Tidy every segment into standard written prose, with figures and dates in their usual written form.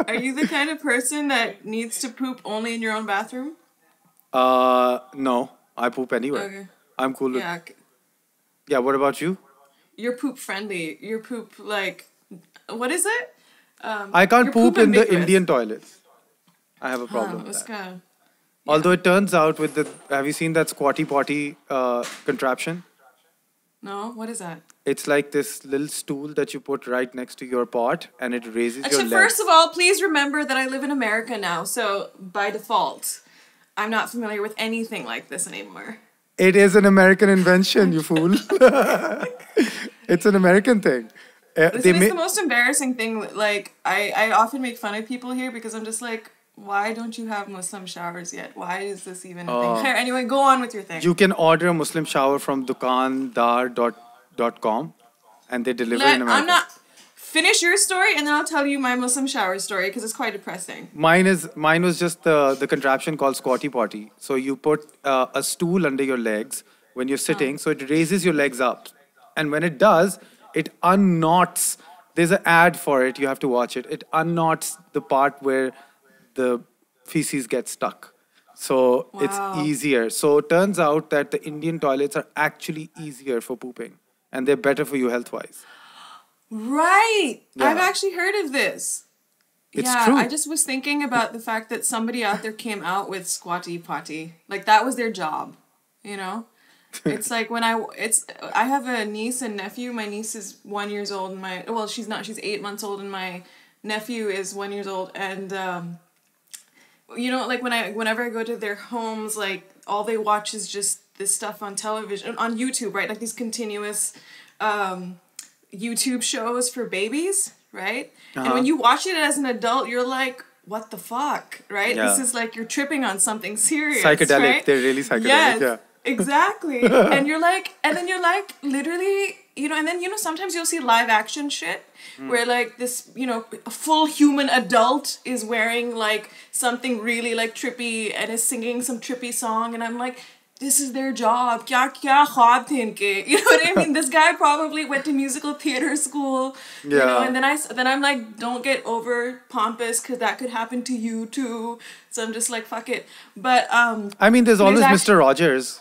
Are you the kind of person that needs to poop only in your own bathroom? No. I poop anywhere. Okay. I'm cool with... Yeah. Yeah, what about you? You're poop friendly. You're poop like... What is it? I can't poop in the Indian toilets. I have a problem with that. Yeah. Although it turns out with the... Have you seen that Squatty Potty contraption? No? What is that? It's like this little stool that you put right next to your pot and it raises your Actually, legs. first of all, please remember that I live in America now. So, by default, I'm not familiar with anything like this anymore. It is an American invention, you fool. It's an American thing. This is the most embarrassing thing. Like, I often make fun of people here because I'm just like, why don't you have Muslim showers yet? Why is this even a thing? Anyway, go on with your thing. You can order a Muslim shower from dukandar.com and they deliver in America. Finish your story and then I'll tell you my Muslim shower story because it's quite depressing. Mine was just the contraption called Squatty Potty. So you put a stool under your legs when you're sitting, so it raises your legs up. And when it does, it unknots. There's an ad for it. You have to watch it. It unknots the part where the feces get stuck. So it's easier. So it turns out that the Indian toilets are actually easier for pooping. And they're better for you health-wise. Right. Yeah. I've actually heard of this. It's true. I just was thinking about the fact that somebody out there came out with Squatty Potty. Like, that was their job, you know? It's like when I have a niece and nephew. My niece is 1 year old and she's not, she's 8 months old and my nephew is 1 year old. And, you know, like whenever I go to their homes, like all they watch is just this stuff on television, on YouTube, right? Like these continuous, YouTube shows for babies, right? And when you watch it as an adult, you're like, what the fuck, right? Yeah. This is like you're tripping on something serious. Psychedelic. Right? They're really psychedelic. Yes, yeah. Exactly. And you're like, literally, you know, and then, you know, sometimes you'll see live action shit where like this, you know, a full human adult is wearing like something really like trippy and is singing some trippy song. And I'm like, this is their job. Kya khwab the inke? You know what I mean? This guy probably went to musical theater school. Yeah. You know, and then I'm like, don't get over pompous because that could happen to you too. So I'm just like, fuck it. But I mean, there's always Mr. Rogers.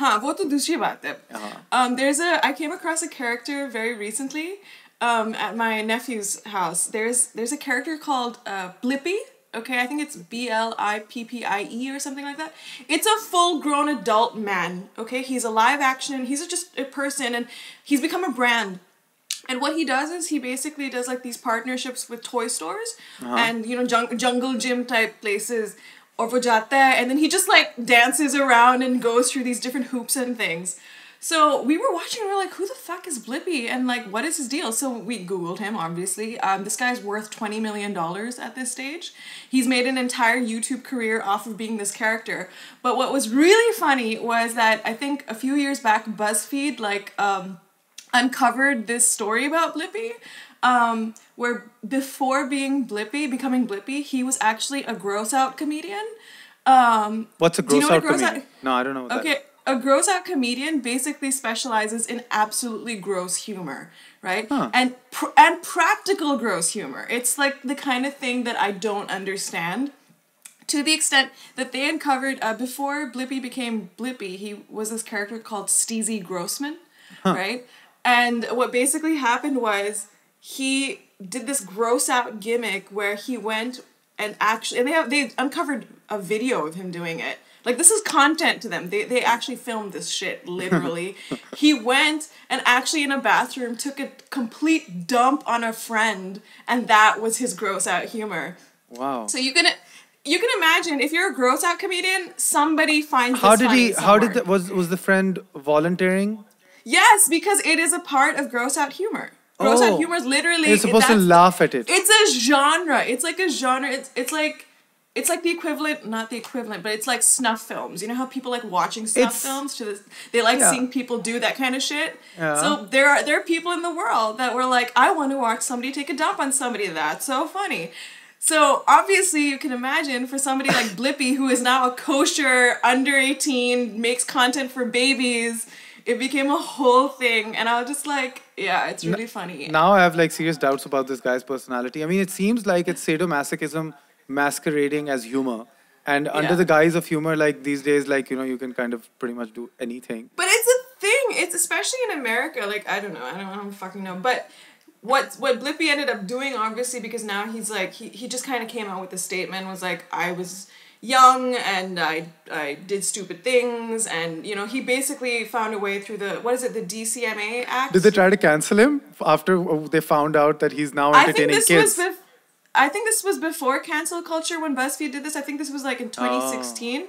वो तो दूसरी बात है. I came across a character very recently at my nephew's house. There's a character called Blippy. Okay, I think it's Blippie or something like that. It's a full-grown adult man. Okay, he's a live action. He's just a person, and he's become a brand. And what he does is he basically does like these partnerships with toy stores and, you know, jungle gym type places. Or wo jata hai, and then he just like dances around and goes through these different hoops and things. So we were watching and we were like, who the fuck is Blippy? And like, what is his deal? So we Googled him, obviously. This guy's worth $20 million at this stage. He's made an entire YouTube career off of being this character. But what was really funny was that I think a few years back, BuzzFeed like uncovered this story about Blippy. Where before becoming Blippy, he was actually a gross out comedian. What's a gross out comedian? No, I don't know what that is. Okay, a gross out comedian basically specializes in absolutely gross humor, right? And practical gross humor. It's like the kind of thing that I don't understand. To the extent that they uncovered, before Blippy became Blippy, he was this character called Steezy Grossman, right? And what basically happened was, he did this gross out gimmick where he went and actually, and they uncovered a video of him doing it. Like, this is content to them. They actually filmed this shit, literally. He went and actually in a bathroom took a complete dump on a friend, and that was his gross out humor. Wow. So you can imagine if you're a gross out comedian, somebody finds this funny somewhere. Was the friend volunteering? Yes, because it is a part of gross out humor. Gross out humor is literally... You're supposed to laugh at it. It's a genre. It's like a genre. It's like the equivalent... Not the equivalent, but it's like snuff films. You know how people like watching snuff films? They like seeing people do that kind of shit? Yeah. So there are people in the world that were like, I want to watch somebody take a dump on somebody. That's so funny. So obviously you can imagine for somebody like Blippy, who is now a kosher, under 18, makes content for babies... it became a whole thing, and I was just like, yeah, it's really funny. Now I have like serious doubts about this guy's personality. I mean, it seems like it's sadomasochism masquerading as humor. And under the guise of humor, like these days, like, you know, you can kind of pretty much do anything. But it's a thing. It's especially in America. Like, I don't know. I don't fucking know. But what Blippi ended up doing, obviously, because now he's like, he just kind of came out with a statement, was like, I was young and I did stupid things, and, you know, he basically found a way through the, what is it, the DCMA Act? Did they try to cancel him after they found out that he's now entertaining kids? I think this was before cancel culture when BuzzFeed did this. I think this was like in 2016.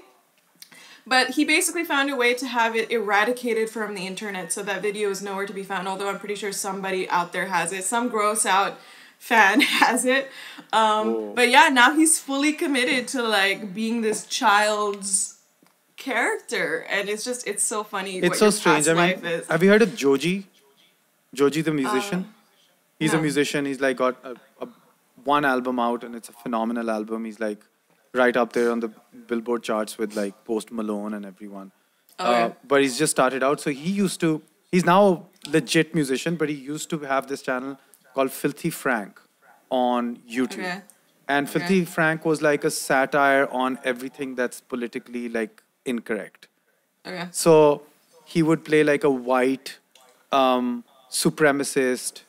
But he basically found a way to have it eradicated from the internet, so that video is nowhere to be found, although I'm pretty sure somebody out there has it. Some gross out fan has it. But yeah, now he's fully committed to like being this child's character, and it's so funny. It's so strange. I mean, have you heard of Joji? Joji the musician? He's a musician. He's like got a one album out, and it's a phenomenal album. He's like right up there on the Billboard charts with like Post Malone and everyone. But he's just started out. So he's now a legit musician, but he used to have this channel called Filthy Frank on YouTube. Okay. And Filthy Frank was like a satire on everything that's politically like incorrect. Okay. So he would play like a white supremacist,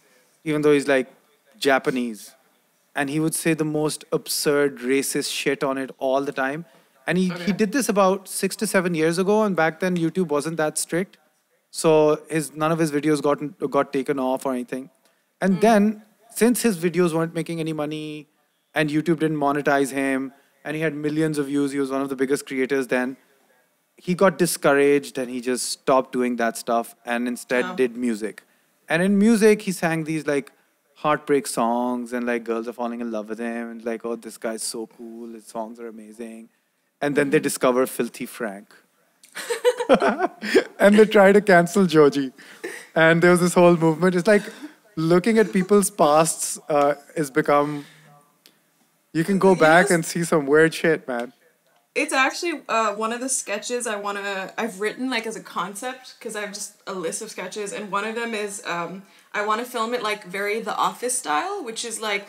even though he's like Japanese. And he would say the most absurd racist shit on it all the time. And he did this about 6 to 7 years ago, and back then YouTube wasn't that strict. So none of his videos got taken off or anything. And then, since his videos weren't making any money and YouTube didn't monetize him, and he had millions of views, he was one of the biggest creators then, he got discouraged and he just stopped doing that stuff and instead did music. And in music, he sang these like heartbreak songs, and like girls are falling in love with him, and like, oh, this guy's so cool, his songs are amazing. And then they discover Filthy Frank. And they try to cancel Joji. And there was this whole movement. It's like looking at people's pasts has become, you can go back and see some weird shit, man. It's actually one of the sketches I've written like as a concept, because I have just a list of sketches, and one of them is I want to film it like very The Office style, which is like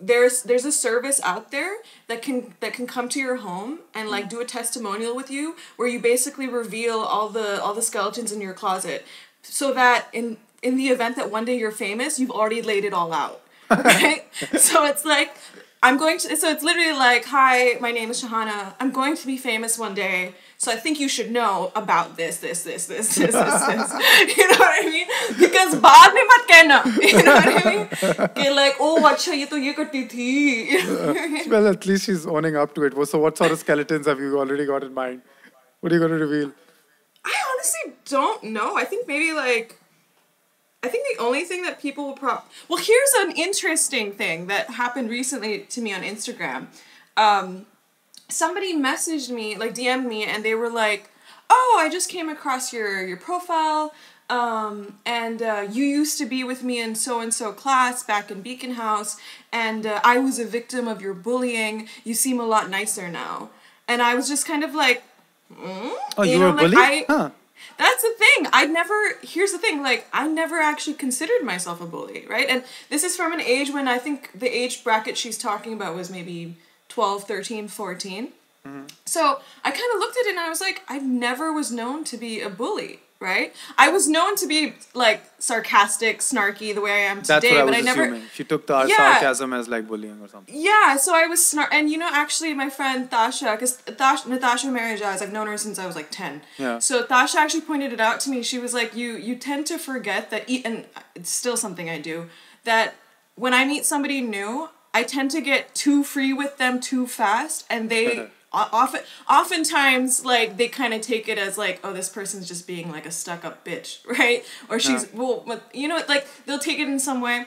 there's a service out there that can come to your home and like do a testimonial with you, where you basically reveal all the skeletons in your closet, so that in the event that one day you're famous, you've already laid it all out. Right? So it's like, so it's literally like, hi, my name is Shahaana. I'm going to be famous one day, so I think you should know about this. You know what I mean? Because baad mein mat kehna. You know what I mean? Ke like, oh, acha, ye to ye karti thi. Well, at least she's owning up to it. So what sort of skeletons have you already got in mind? What are you going to reveal? I honestly don't know. I think maybe like, the only thing that people will well, here's an interesting thing that happened recently to me on Instagram. Somebody messaged me, like DM'd me, and they were like, oh, I just came across your profile, and you used to be with me in so-and-so class back in Beacon House, and I was a victim of your bullying. You seem a lot nicer now. And I was just kind of like, Oh, you were bullied? That's the thing. Here's the thing, like, I never actually considered myself a bully, right? And this is from an age when I think the age bracket she's talking about was maybe 12, 13, 14. Mm-hmm. So I kind of looked at it and I was like, I never was known to be a bully, right? I was known to be, like, sarcastic, snarky, the way I am today. That's what I was assuming. She took the sarcasm as, like, bullying or something. Yeah, so I was and, you know, actually, my friend Tasha, because Natasha Marajaz, I've known her since I was, like, 10. Yeah. So Tasha actually pointed it out to me. She was like, you tend to forget that, and it's still something I do, that when I meet somebody new, I tend to get too free with them too fast, and they... oftentimes, like, they kind of take it as, like, oh, this person's just being, like, a stuck-up bitch, right? Or she's, well, you know, like, they'll take it in some way.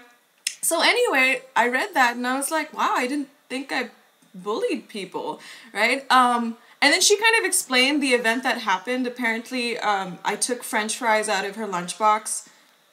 So anyway, I read that, and I was like, wow, I didn't think I bullied people, right? And then she kind of explained the event that happened. Apparently, I took French fries out of her lunchbox,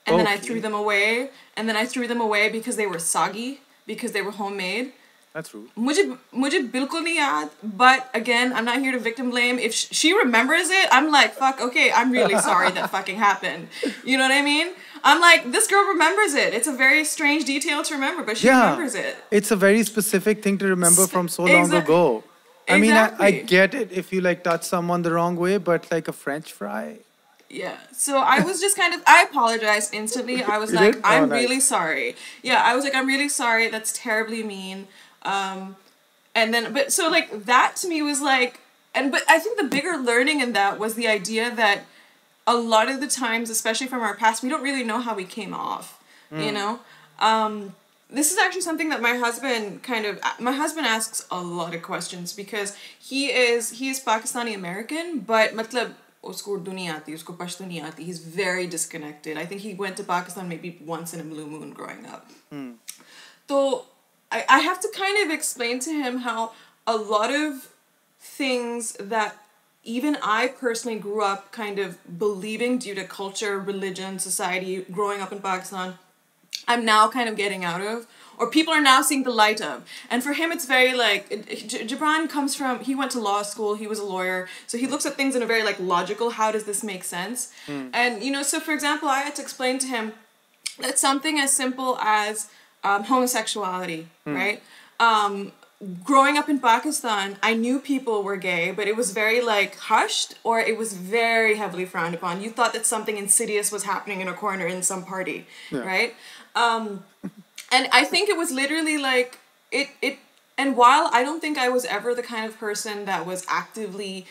and then I threw them away. And then I threw them away because they were soggy, because they were homemade. That's rude. मुझे बिल्कुल नहीं याद, but again, I'm not here to victim blame. If she remembers it, I'm like, fuck, okay, I'm really sorry that fucking happened. You know what I mean? I'm like, this girl remembers it. It's a very strange detail to remember, but she remembers it. It's a very specific thing to remember from so long ago. I mean, I get it if you like touch someone the wrong way, but like a French fry. Yeah, so I was just kind of, I apologized instantly. I was like, I'm really sorry. Yeah, I was like, I'm really sorry. That's terribly mean. And then, but so like that to me was like, but I think the bigger learning in that was the idea that a lot of the times, especially from our past, we don't really know how we came off, you know? This is actually something that my husband asks a lot of questions because he is Pakistani American, but matlab, usko Urdu nahi aati, usko Pashto nahi aati. He's very disconnected. I think he went to Pakistan maybe once in a blue moon growing up. So I have to kind of explain to him how a lot of things that even I personally grew up kind of believing due to culture, religion, society, growing up in Pakistan, I'm now kind of getting out of, or people are now seeing the light of. And for him, it's very like, Gibran comes from, he went to law school, he was a lawyer, so he looks at things in a very like logical, how does this make sense? And, you know, so for example, I had to explain to him that something as simple as homosexuality, right? Growing up in Pakistan, I knew people were gay, but it was very like hushed, or it was very heavily frowned upon. You thought that something insidious was happening in a corner in some party, right? And I think it was literally like and while I don't think I was ever the kind of person that was actively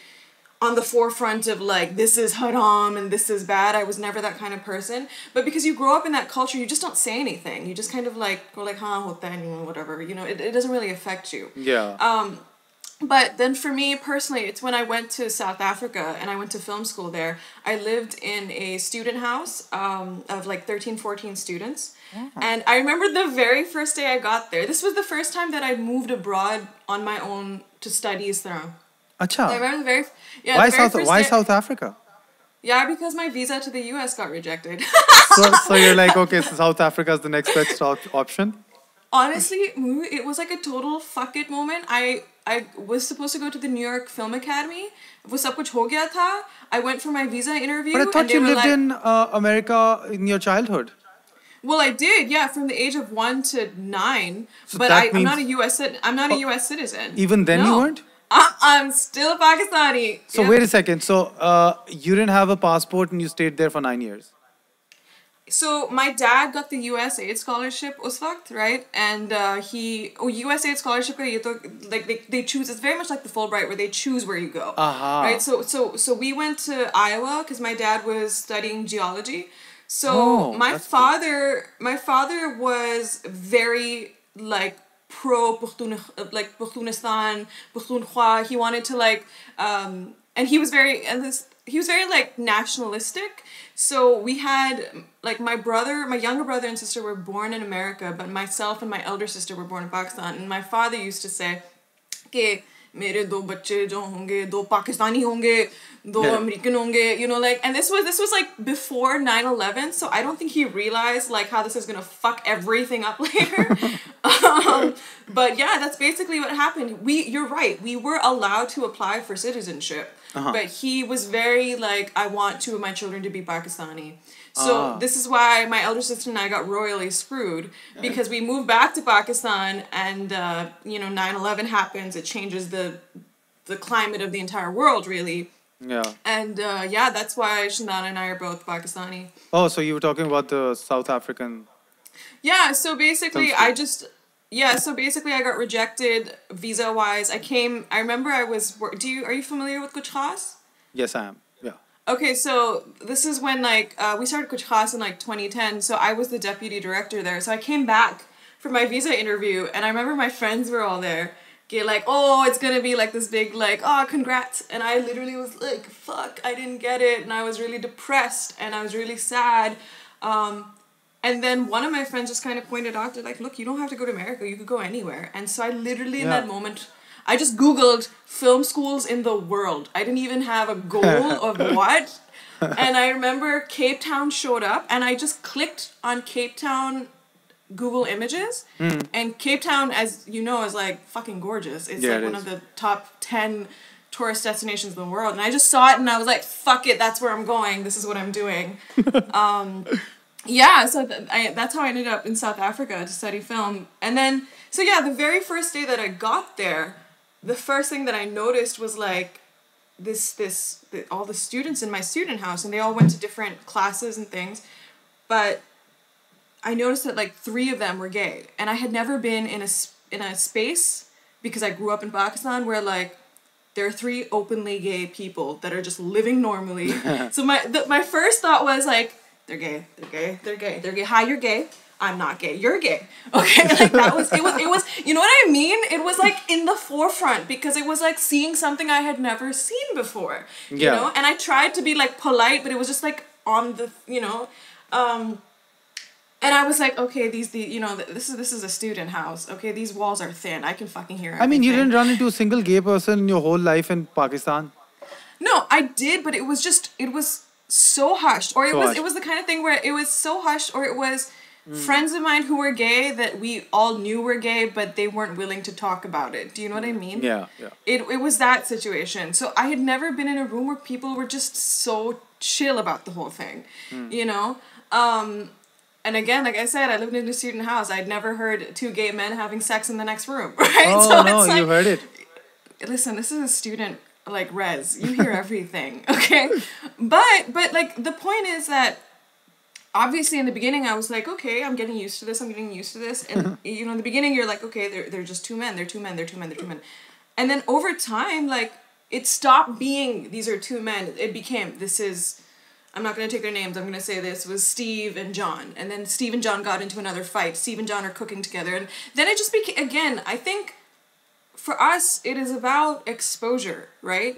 on the forefront of like, this is haram and this is bad, I was never that kind of person. But because you grow up in that culture, you just don't say anything. You just kind of like go like, haan, hota hai, whatever. You know, it doesn't really affect you. Yeah. But then for me personally, it's when I went to South Africa and I went to film school there. I lived in a student house of like 13, 14 students. And I remember the very first day I got there. This was the first time that I moved abroad on my own to study Islam. Acha. I remember the very Why South Africa? Yeah, because my visa to the US got rejected. so you're like, okay, so South Africa is the next best option? Honestly, it was like a total fuck it moment. I was supposed to go to the New York Film Academy. वो सब कुछ हो गया था. I went for my visa interview. But I thought you lived in America in your childhood. Well, I did, yeah, from the age of 1 to 9. So but I'm not a US citizen. Even then you weren't? I'm still Pakistani. So wait a second. So you didn't have a passport and you stayed there for 9 years. So my dad got the USAID scholarship us waqt, right? And USAID scholarship like they choose, it's very much like the Fulbright where they choose where you go. Right? So we went to Iowa because my dad was studying geology. So my father was very like pro Pukhtunistan, Pukhtunkhwa. He wanted to like and he was very like nationalistic. So we had like my younger brother and sister were born in America, but myself and my elder sister were born in Pakistan. And my father used to say कि मेरे दो बच्चे जो होंगे, दो पाकिस्तानी होंगे, दो American होंगे, you know, like, and this was like before 9/11, so I don't think he realized like how this is gonna fuck everything up later. But yeah, that's basically what happened. You're right, we were allowed to apply for citizenship, but he was very like, I want 2 of my children to be Pakistani. So this is why my elder sister and I got royally screwed, because we moved back to Pakistan and, 9/11 happens. It changes the climate of the entire world, really. Yeah. And, that's why Shahaana and I are both Pakistani. Oh, so you were talking about the South African... Yeah, so basically I got rejected visa-wise. I remember are you familiar with Kuch Khas? Yes, I am. Okay, so this is when like we started Kuch Khas in like 2010. So I was the deputy director there. So I came back for my visa interview, and I remember my friends were all there. Okay, like, oh, it's gonna be like this big like, oh, congrats. And I literally was like, fuck, I didn't get it, and I was really depressed and I was really sad. And then one of my friends just kind of pointed out, they're like, look, you don't have to go to America, you could go anywhere. And so I literally in that moment, I just Googled film schools in the world. I didn't even have a goal of what. And I remember Cape Town showed up, and I just clicked on Cape Town Google Images, and Cape Town, as you know, is like fucking gorgeous. It's like one of the top 10 tourist destinations in the world, and I just saw it and I was like, fuck it, that's where I'm going. This is what I'm doing. Yeah, so that's how I ended up in South Africa to study film. And then, so yeah, the very first day that I got there, the first thing that I noticed was like all the students in my student house, and they all went to different classes and things, but I noticed that like 3 of them were gay, and I had never been in a space, because I grew up in Pakistan, where like there are 3 openly gay people that are just living normally. So my first thought was like, they're gay. Hi, you're gay. I'm not gay. You're gay. Okay, like that was it was you know what I mean? It was like in the forefront, because it was like seeing something I had never seen before. You know? And I tried to be like polite, but it was just like on the, you know, and I was like, okay, this is a student house. Okay, these walls are thin. I can fucking hear everything. I mean, you didn't run into a single gay person in your whole life in Pakistan? No, I did, but it was so hushed. Or it was the kind of thing where it was so hushed, or it was friends of mine who were gay that we all knew were gay, but they weren't willing to talk about it. Do you know what I mean? Yeah. It was that situation. So I had never been in a room where people were just so chill about the whole thing, you know? And again, like I said, I lived in a student house. I'd never heard 2 gay men having sex in the next room, right? Oh, so no, it's like, you heard it. Listen, this is a student, like, res. You hear everything, okay? But like, the point is that obviously in the beginning I was like, okay, I'm getting used to this. And, you know, in the beginning you're like, okay, they're just 2 men. They're 2 men. And then over time, like, it stopped being, these are 2 men. It became, I'm not going to take their names. I'm going to say this was Steve and John. And then Steve and John got into another fight. Steve and John are cooking together. And then it just became, again, I think for us, it is about exposure, right?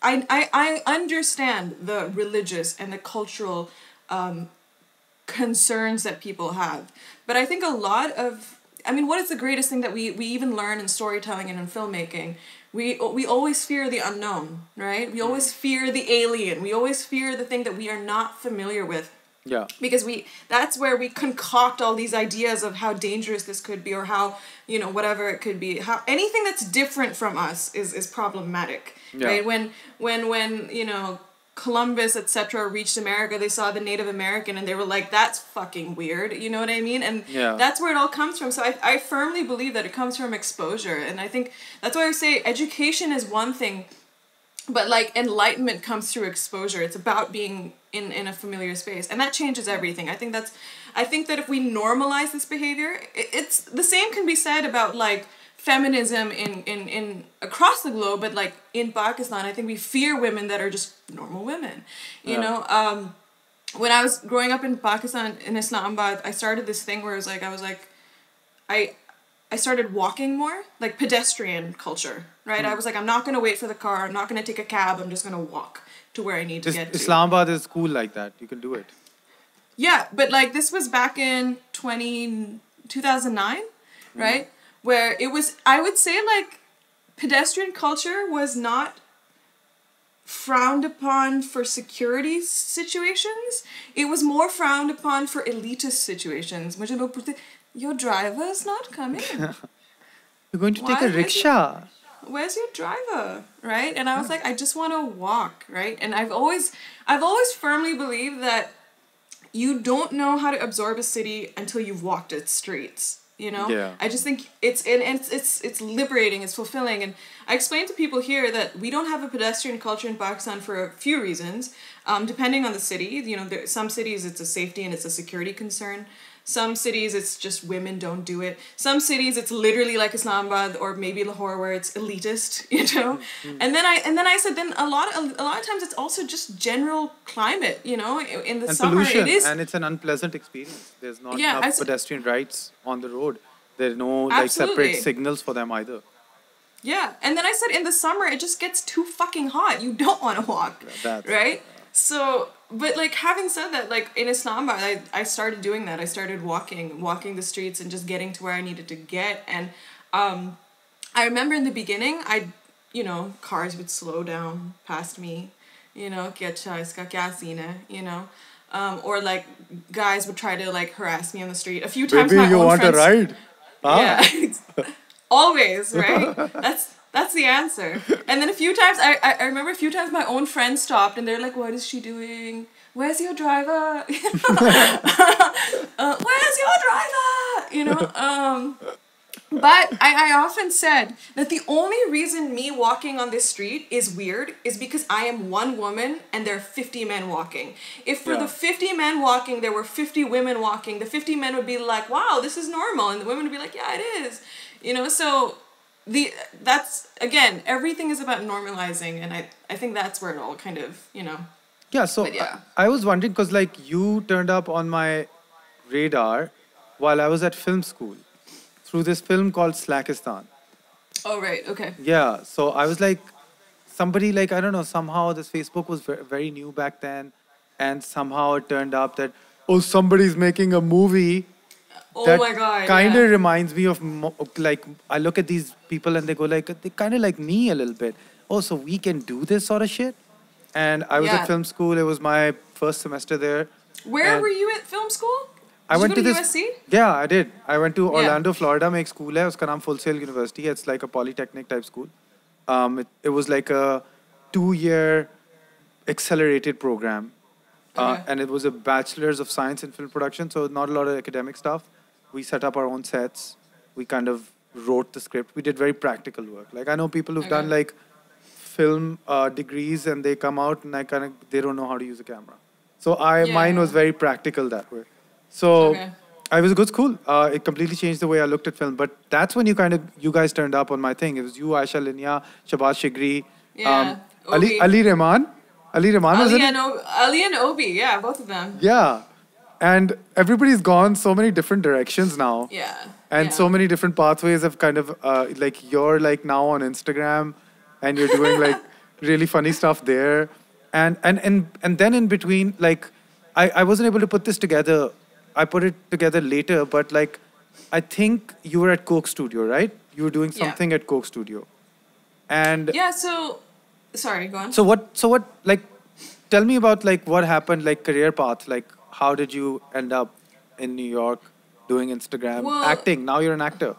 I understand the religious and the cultural concerns that people have. But I think what is the greatest thing that we even learn in storytelling and in filmmaking? We always fear the unknown, right? We always fear the alien. We always fear the thing that we are not familiar with. Yeah. Because that's where we concoct all these ideas of how dangerous this could be, or how, you know, whatever it could be. How anything that's different from us is problematic, right? When you know, Columbus, etc., reached America, they saw the Native American and they were like, that's fucking weird. You know what I mean? And that's where it all comes from. So I firmly believe that it comes from exposure. And I think that's why I say education is one thing, but like enlightenment comes through exposure. It's about being in a familiar space. And that changes everything. I think that if we normalize this behavior, it's the same can be said about like feminism in across the globe, but like in Pakistan, I think we fear women that are just normal women. You know, when I was growing up in Pakistan, in Islamabad, I started this thing where I started walking more, like pedestrian culture, right? I was like, I'm not going to wait for the car. I'm not going to take a cab. I'm just going to walk to where I need to get to. Islamabad is cool like that. You can do it. Yeah, but like this was back in 2009, right? Where it was, I would say like pedestrian culture was not frowned upon for security situations. It was more frowned upon for elitist situations. Your driver's not coming. You're going to take a rickshaw. Where's your driver? Right? And I was like, I just want to walk, right? And I've always firmly believed that you don't know how to absorb a city until you've walked its streets. You know? Yeah. I just think it's liberating, it's fulfilling. And I explain to people here that we don't have a pedestrian culture in Pakistan for a few reasons. Depending on the city, you know, some cities it's a safety and it's a security concern. Some cities it's just women don't do it. Some cities it's literally like Islamabad or maybe Lahore where it's elitist, you know. And then I said a lot of times it's also just general climate, you know. In the summer pollution, it is, and it's an unpleasant experience. There's not enough pedestrian rights on the road. There are no like separate signals for them either. Yeah, and then I said in the summer it just gets too fucking hot. You don't want to walk, right? So, but like having said that, like in Islamabad, I started doing that. I started walking the streets and just getting to where I needed to get. And I remember in the beginning, cars would slow down past me, you know, you know. or like guys would try to like harass me on the street. A few times Baby, my you own want friends. a ride? Yeah, always, right? That's the answer. And then a few times, I remember a few times my own friends stopped and they're like, "What is she doing? Where's your driver? Where's your driver?" You know. But I often said that the only reason me walking on this street is weird is because I am one woman and there are 50 men walking. If for the 50 men walking, there were 50 women walking, the 50 men would be like, "Wow, this is normal." And the women would be like, "Yeah, it is." You know, so that's, again, everything is about normalizing. And I think that's where it all kind of, you know. Yeah, so I was wondering because like you turned up on my radar while I was at film school through this film called Slakistan. Oh, right. Okay. Yeah, so I was like, somebody like, I don't know, somehow this Facebook was very new back then. And somehow it turned up that, oh, somebody's making a movie. Oh my God. Kind of reminds me of like, I look at these people and they go like, they kind of like me a little bit. Oh, so we can do this sort of shit. And I was at film school. It was my first semester there. Where were you at film school? I went to this. USC? Yeah, I did. I went to Orlando, Florida. में एक school है. उसका नाम Full Sail University. It's like a polytechnic type school. It was like a 2-year accelerated program, and it was a bachelor's of science in film production. So not a lot of academic stuff. We set up our own sets. We kind of wrote the script. We did very practical work. Like I know people who've done like film degrees and they come out and they don't know how to use a camera. So mine was very practical that way. So I was a good school. It completely changed the way I looked at film. But that's when you guys turned up on my thing. It was you, Aisha Linya, Shabaz Shigri, Ali Rahman. Ali Rahman was in it? Ali and Obi, yeah, both of them. Yeah. And everybody's gone so many different directions now. Yeah. And so many different pathways of kind of, like you're like now on Instagram and you're doing like really funny stuff there. And then in between, like, I wasn't able to put this together. I put it together later, but like, I think you were at Coke Studio, right? You were doing something at Coke Studio. And sorry, go on. So what, like, tell me about like what happened, like career path, like how did you end up in New York doing Instagram, acting? Now you're an actor.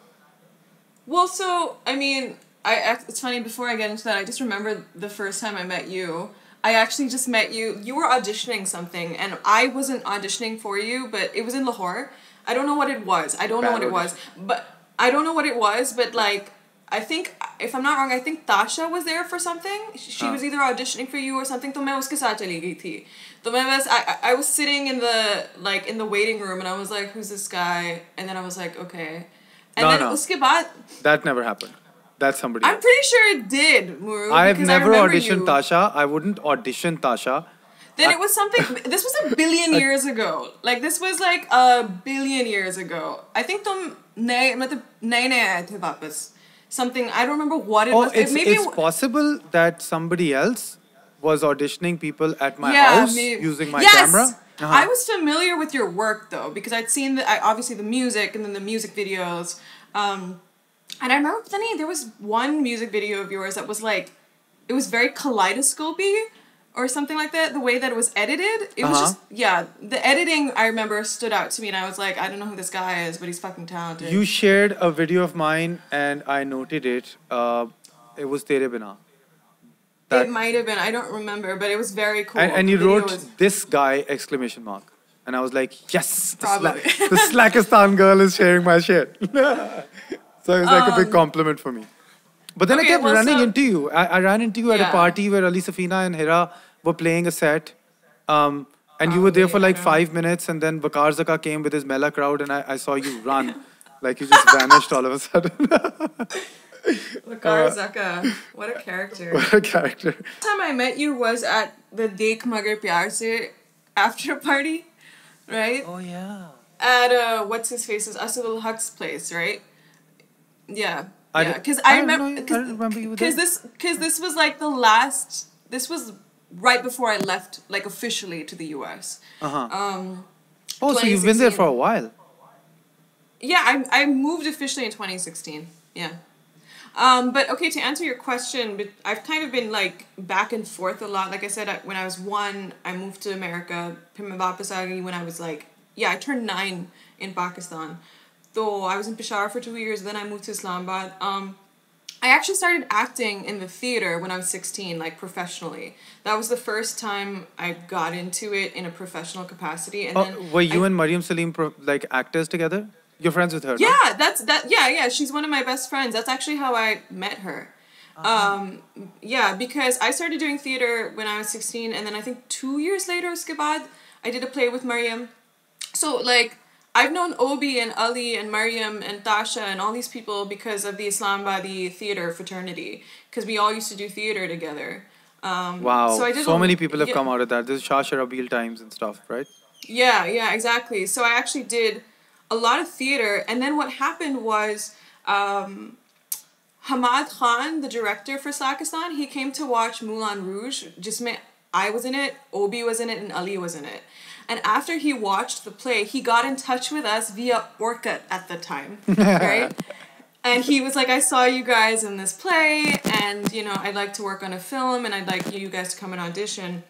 Well, so, I mean, it's funny, before I get into that, I just remember the first time I met you. I actually just met you. You were auditioning something, and I wasn't auditioning for you, but it was in Lahore. I don't know what it was. But like, I think, if I'm not wrong, I think Tasha was there for something. She was either auditioning for you or something. So मैं उसके साथ चली गई थी. तो मैं बस, I was sitting in the waiting room, and I was like, who's this guy? And then I was like, okay. And then उसके बाद, that never happened. That's somebody I'm pretty sure it did, Morooo. I've never auditioned Tasha. I wouldn't audition Tasha. Then it was something, this was 1 billion years ago. Like, this was like 1 billion years ago. I think तुम नए आए थे वापस. Something, I don't remember what it was. It's possible that somebody else was auditioning people at my house using my camera. I was familiar with your work though, because I'd seen obviously the music and then the music videos. And I remember, there was one music video of yours that was like, it was very kaleidoscopy or something like that, the way that it was edited. It was just, the editing, I remember, stood out to me, and I was like, I don't know who this guy is, but he's fucking talented. You shared a video of mine, and I noted it. It was Tere Bina. It might have been, I don't remember, but it was very cool. And you wrote, this guy, ! And I was like, yes, the Slakistan girl is sharing my shit. So it was like a big compliment for me. But then I kept running into you. I ran into you at a party where Ali Safina and Hira were playing a set. And you were there for like 5 minutes, and then Bakar Zaka came with his Mela crowd, and I saw you run. Like you just vanished all of a sudden. Bakar Zaka. What a character. What a character. The time I met you was at the Dekh Magar Pyar Se after party, right? Oh, yeah. At, what's his face's, Asadul Haq's place, right? Yeah. Because I remember you because this was like this was right before I left, like, officially to the US. So you've been there for a while. Yeah, I moved officially in 2016. Yeah. But okay, to answer your question, but I've kind of been like back and forth a lot. Like I said, when I was 1, I moved to America. Phir main wapas aa gayi when I was like, yeah, I turned 9 in Pakistan. Though I was in Peshawar for 2 years, then I moved to Islamabad. I actually started acting in the theater when I was 16, like professionally. That was the first time I got into it in a professional capacity. And then were you and Mariam Salim like actors together? You're friends with her? Yeah, no? Yeah. She's one of my best friends. That's actually how I met her. Yeah, because I started doing theater when I was 16, and then I think 2 years later, uske baad, I did a play with Mariam. So like, I've known Obi and Ali and Mariam and Tasha and all these people because of the Islamabadi theater fraternity, because we all used to do theater together. Wow, so many people have come out of that. This is Shah Sharabil times and stuff, right? Yeah, exactly. So I actually did a lot of theater, and then what happened was Hamad Khan, the director for Slakistan, he came to watch Moulin Rouge. I was in it, Obi was in it, and Ali was in it. And after he watched the play, he got in touch with us via Orkut at the time, right? And he was like, I saw you guys in this play, and, you know, I'd like to work on a film, and I'd like you guys to come and audition.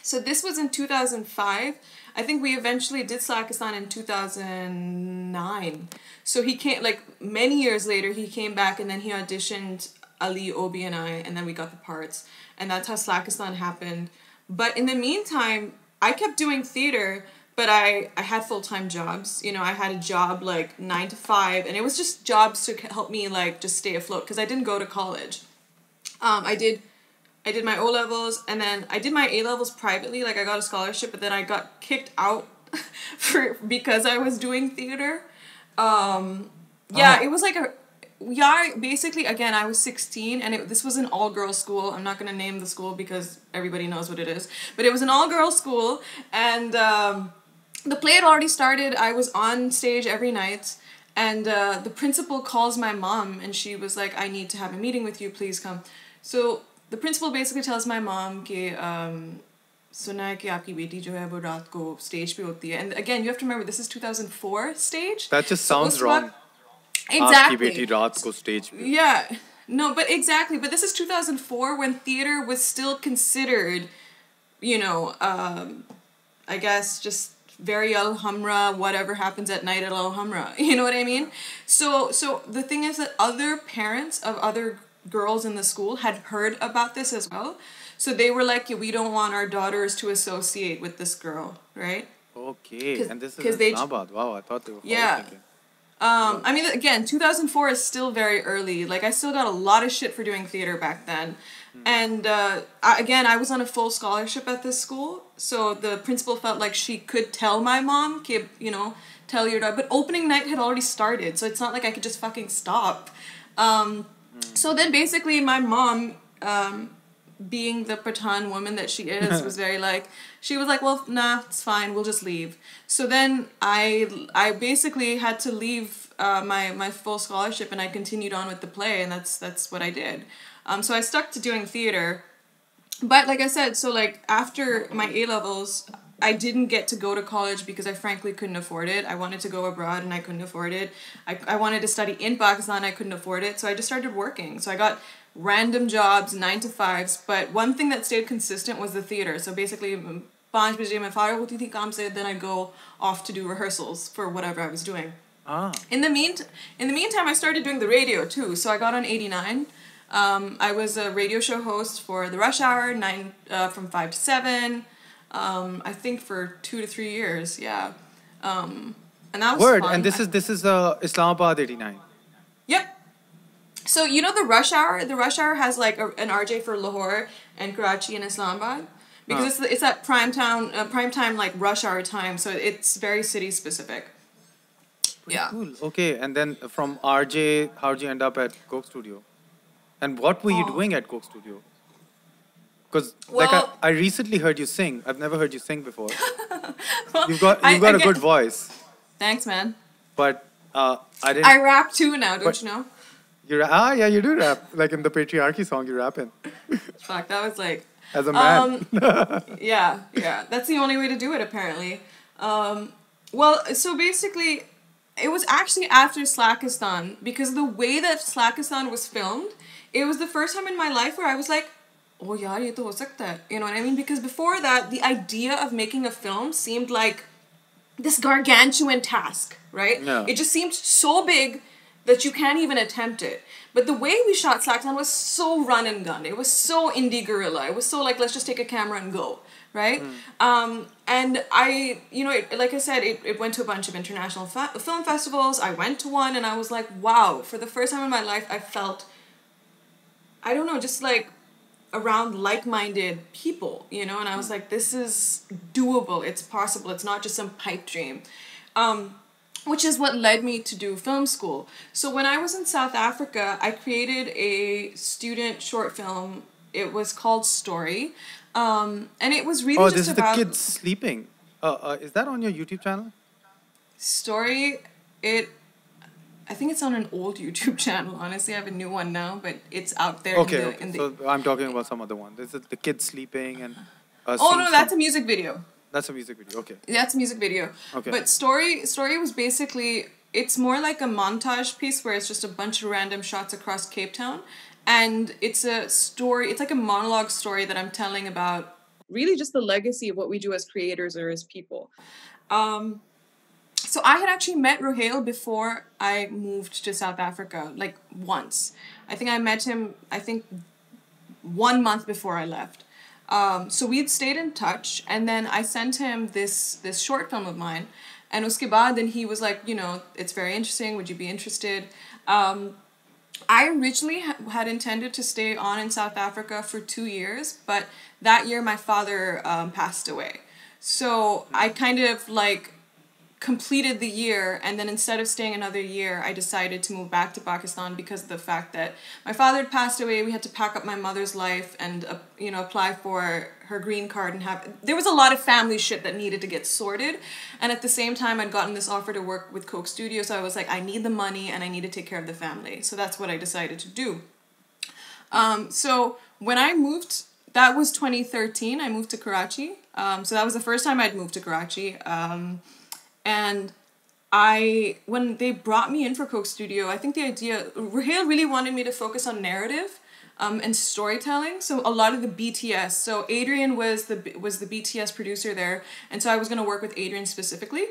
So this was in 2005. I think we eventually did Slakistan in 2009. So he came, like, many years later, he came back, and then he auditioned Ali, Obi, and I, and then we got the parts. And that's how Slakistan happened. But in the meantime, I kept doing theater, but I had full-time jobs. You know, I had a job like 9 to 5, and it was just jobs to help me like just stay afloat because I didn't go to college. I did my O-levels, and then I did my A-levels privately. Like I got a scholarship, but then I got kicked out because I was doing theater. It was like basically, again, I was 16, and this was an all-girls school. I'm not going to name the school because everybody knows what it is. But it was an all-girls school, and the play had already started. I was on stage every night, and the principal calls my mom, and she was like, I need to have a meeting with you, please come. So the principal basically tells my mom कि सुना है कि आपकी बेटी जो है वो रात को stage पे होती है. And again, you have to remember, this is 2004 stage. That just sounds wrong. Exactly. Yeah. No, but exactly. But this is 2004 when theater was still considered, you know, I guess just very al-Hamra, whatever happens at night at al-Hamra. You know what I mean? So the thing is that other parents of other girls in the school had heard about this as well. So they were like, we don't want our daughters to associate with this girl, right? Okay. And this is Islamabad. Wow, I thought they were thinking. I mean, again, 2004 is still very early. Like, I still got a lot of shit for doing theater back then. And, I was on a full scholarship at this school. So the principal felt like she could tell my mom, you know, tell your daughter. But opening night had already started. So it's not like I could just fucking stop. So then basically my mom, being the Pathan woman that she is, was very like, she was like, well, nah, it's fine, we'll just leave. So then I basically had to leave my full scholarship, and I continued on with the play, and that's what I did. So I stuck to doing theater. But like I said, so like after my A-levels, I didn't get to go to college because I frankly couldn't afford it. I wanted to go abroad and I couldn't afford it. I wanted to study in Pakistan, I couldn't afford it. So I just started working. So I got random jobs, 9 to 5s, but one thing that stayed consistent was the theater. So basically, 5 baje mein faragh hoti thi kaam se, then I'd go off to do rehearsals for whatever I was doing. In the meantime, I started doing the radio too. So I got on 89. I was a radio show host for the Rush Hour, from 5 to 7. I think for 2 to 3 years, yeah. And that was fun. And this is Islamabad 89. Yep. So you know the Rush Hour? The Rush Hour has like an RJ for Lahore and Karachi and Islamabad, because it's that prime time like rush hour time. So it's very city specific. Yeah. Cool. Okay, and then from RJ, how did you end up at Coke Studio? And what were you doing at Coke Studio? Because I recently heard you sing. I've never heard you sing before. You've got a good voice. Thanks, man. But I rap too now, don't you know? Yeah, you do rap. Like in the Patriarchy song, you rap in. Fuck, that was like... As a man. Yeah. That's the only way to do it, apparently. Well, so basically, it was actually after Slakistan, because the way that Slakistan was filmed, it was the first time in my life where I was like, oh yaar, ye to ho sakta hai. You know what I mean? Because before that, the idea of making a film seemed like this gargantuan task, right? Yeah. It just seemed so big that you can't even attempt it. But the way we shot Slakistan was so run and gun. It was so indie guerrilla. It was so like, let's just take a camera and go, right? And I, like I said, it went to a bunch of international film festivals. I went to one and I was like, wow, for the first time in my life, I felt, I don't know, just like around like-minded people, and I was like, this is doable, it's possible, it's not just some pipe dream. Which is what led me to do film school. So when I was in South Africa, I created a student short film. It was called Story. And it was really just this is about... the kids sleeping. Is that on your YouTube channel? Story, I think it's on an old YouTube channel. Honestly, I have a new one now, but it's out there. Okay, so I'm talking about some other one. This is the kids sleeping and... that's a music video. That's a music video, okay. That's a music video. Okay. But Story was basically, it's more like a montage piece where it's just a bunch of random shots across Cape Town. And it's a story, it's like a monologue story that I'm telling about really just the legacy of what we do as creators or as people. So I had actually met Ruhail before I moved to South Africa, like once. I think I met him, 1 month before I left. So we'd stayed in touch, and then I sent him this short film of mine, and uske baad, then he was like, it's very interesting, would you be interested? I originally had intended to stay on in South Africa for 2 years, but that year my father passed away. So I kind of like completed the year, and then instead of staying another year, I decided to move back to Pakistan because of the fact that my father had passed away. We had to pack up my mother's life and apply for her green card and there was a lot of family shit that needed to get sorted, and at the same time I'd gotten this offer to work with Coke Studio, so I was like, I need the money and I need to take care of the family, so that's what I decided to do. So when I moved, that was 2013, I moved to Karachi. So that was the first time I'd moved to Karachi. And when they brought me in for Coke Studio, I think Ruhail really wanted me to focus on narrative and storytelling. So a lot of the BTS. So Adrian was the BTS producer there. And so I was going to work with Adrian specifically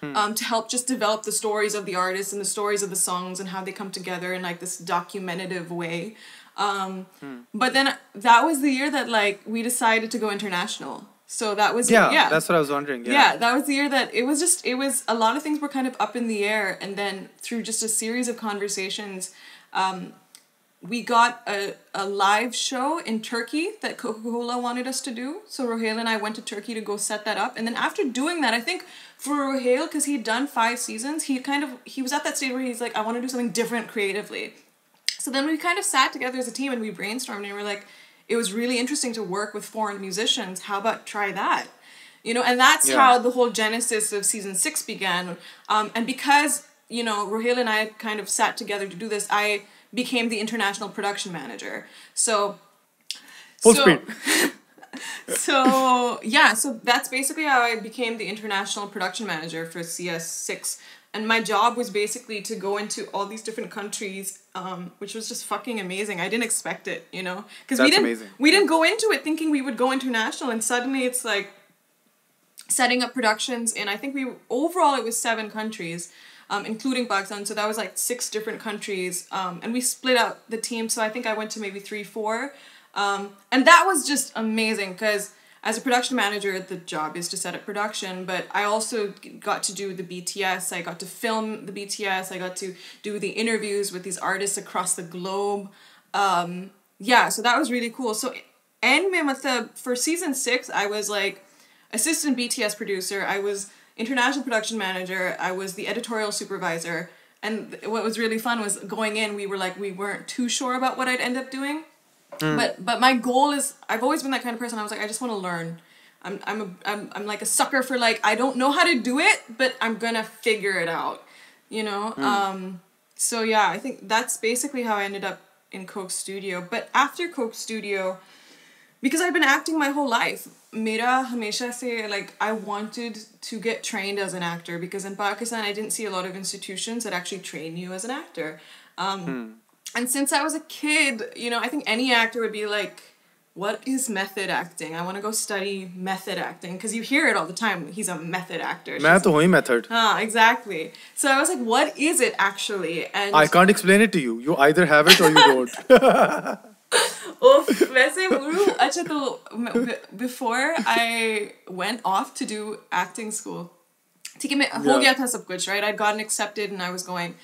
to help just develop the stories of the artists and the stories of the songs and how they come together in like this documentative way. But then that was the year that like we decided to go international. So that was that's what I was wondering. Yeah, that was the year that it was a lot of things were kind of up in the air, and then through just a series of conversations, we got a live show in Turkey that Coca-Cola wanted us to do. So Ruhail and I went to Turkey to go set that up, and then after doing that, I think for Ruhail, because he'd done 5 seasons, he was at that stage where he's like, I want to do something different creatively. So then we kind of sat together as a team and we brainstormed, and we were like, it was really interesting to work with foreign musicians. How about try that? And that's how the whole genesis of season 6 began. And because, Ruhail and I kind of sat together to do this, I became the international production manager. So full speed. So that's basically how I became the international production manager for CS6. And my job was basically to go into all these different countries, which was just fucking amazing. I didn't expect it, because we didn't go into it thinking we would go international, and suddenly it's like setting up productions in, I think overall it was 7 countries, including Pakistan. So that was like 6 different countries, and we split out the team. So I think I went to maybe 3, 4, and that was just amazing because as a production manager, the job is to set up production, but I also got to do the BTS. I got to film the BTS. I got to do the interviews with these artists across the globe. So that was really cool. So, for season 6, I was like assistant BTS producer. I was international production manager. I was the editorial supervisor. And what was really fun was going in, we weren't too sure about what I'd end up doing. But my goal is, I've always been that kind of person. I was like, I just want to learn. I'm like a sucker for like, I don't know how to do it, but I'm gonna figure it out, So yeah, I think that's basically how I ended up in Coke Studio. But after Coke Studio, because I've been acting my whole life. Mera hamesha se, like, I wanted to get trained as an actor, because in Pakistan I didn't see a lot of institutions that actually train you as an actor. And since I was a kid, you know, I think any actor would be like, what is method acting? I want to go study method acting, because you hear it all the time. He's a method actor. मैं तो हूँ ही method. Exactly. So I was like, what is it actually? And I can't explain it to you. You either have it or you don't. वैसे Morooo, अच्छा तो before I went off to do acting school, ठीक है, मैं हो गया था सब कुछ, right? I'd gotten accepted and I was going.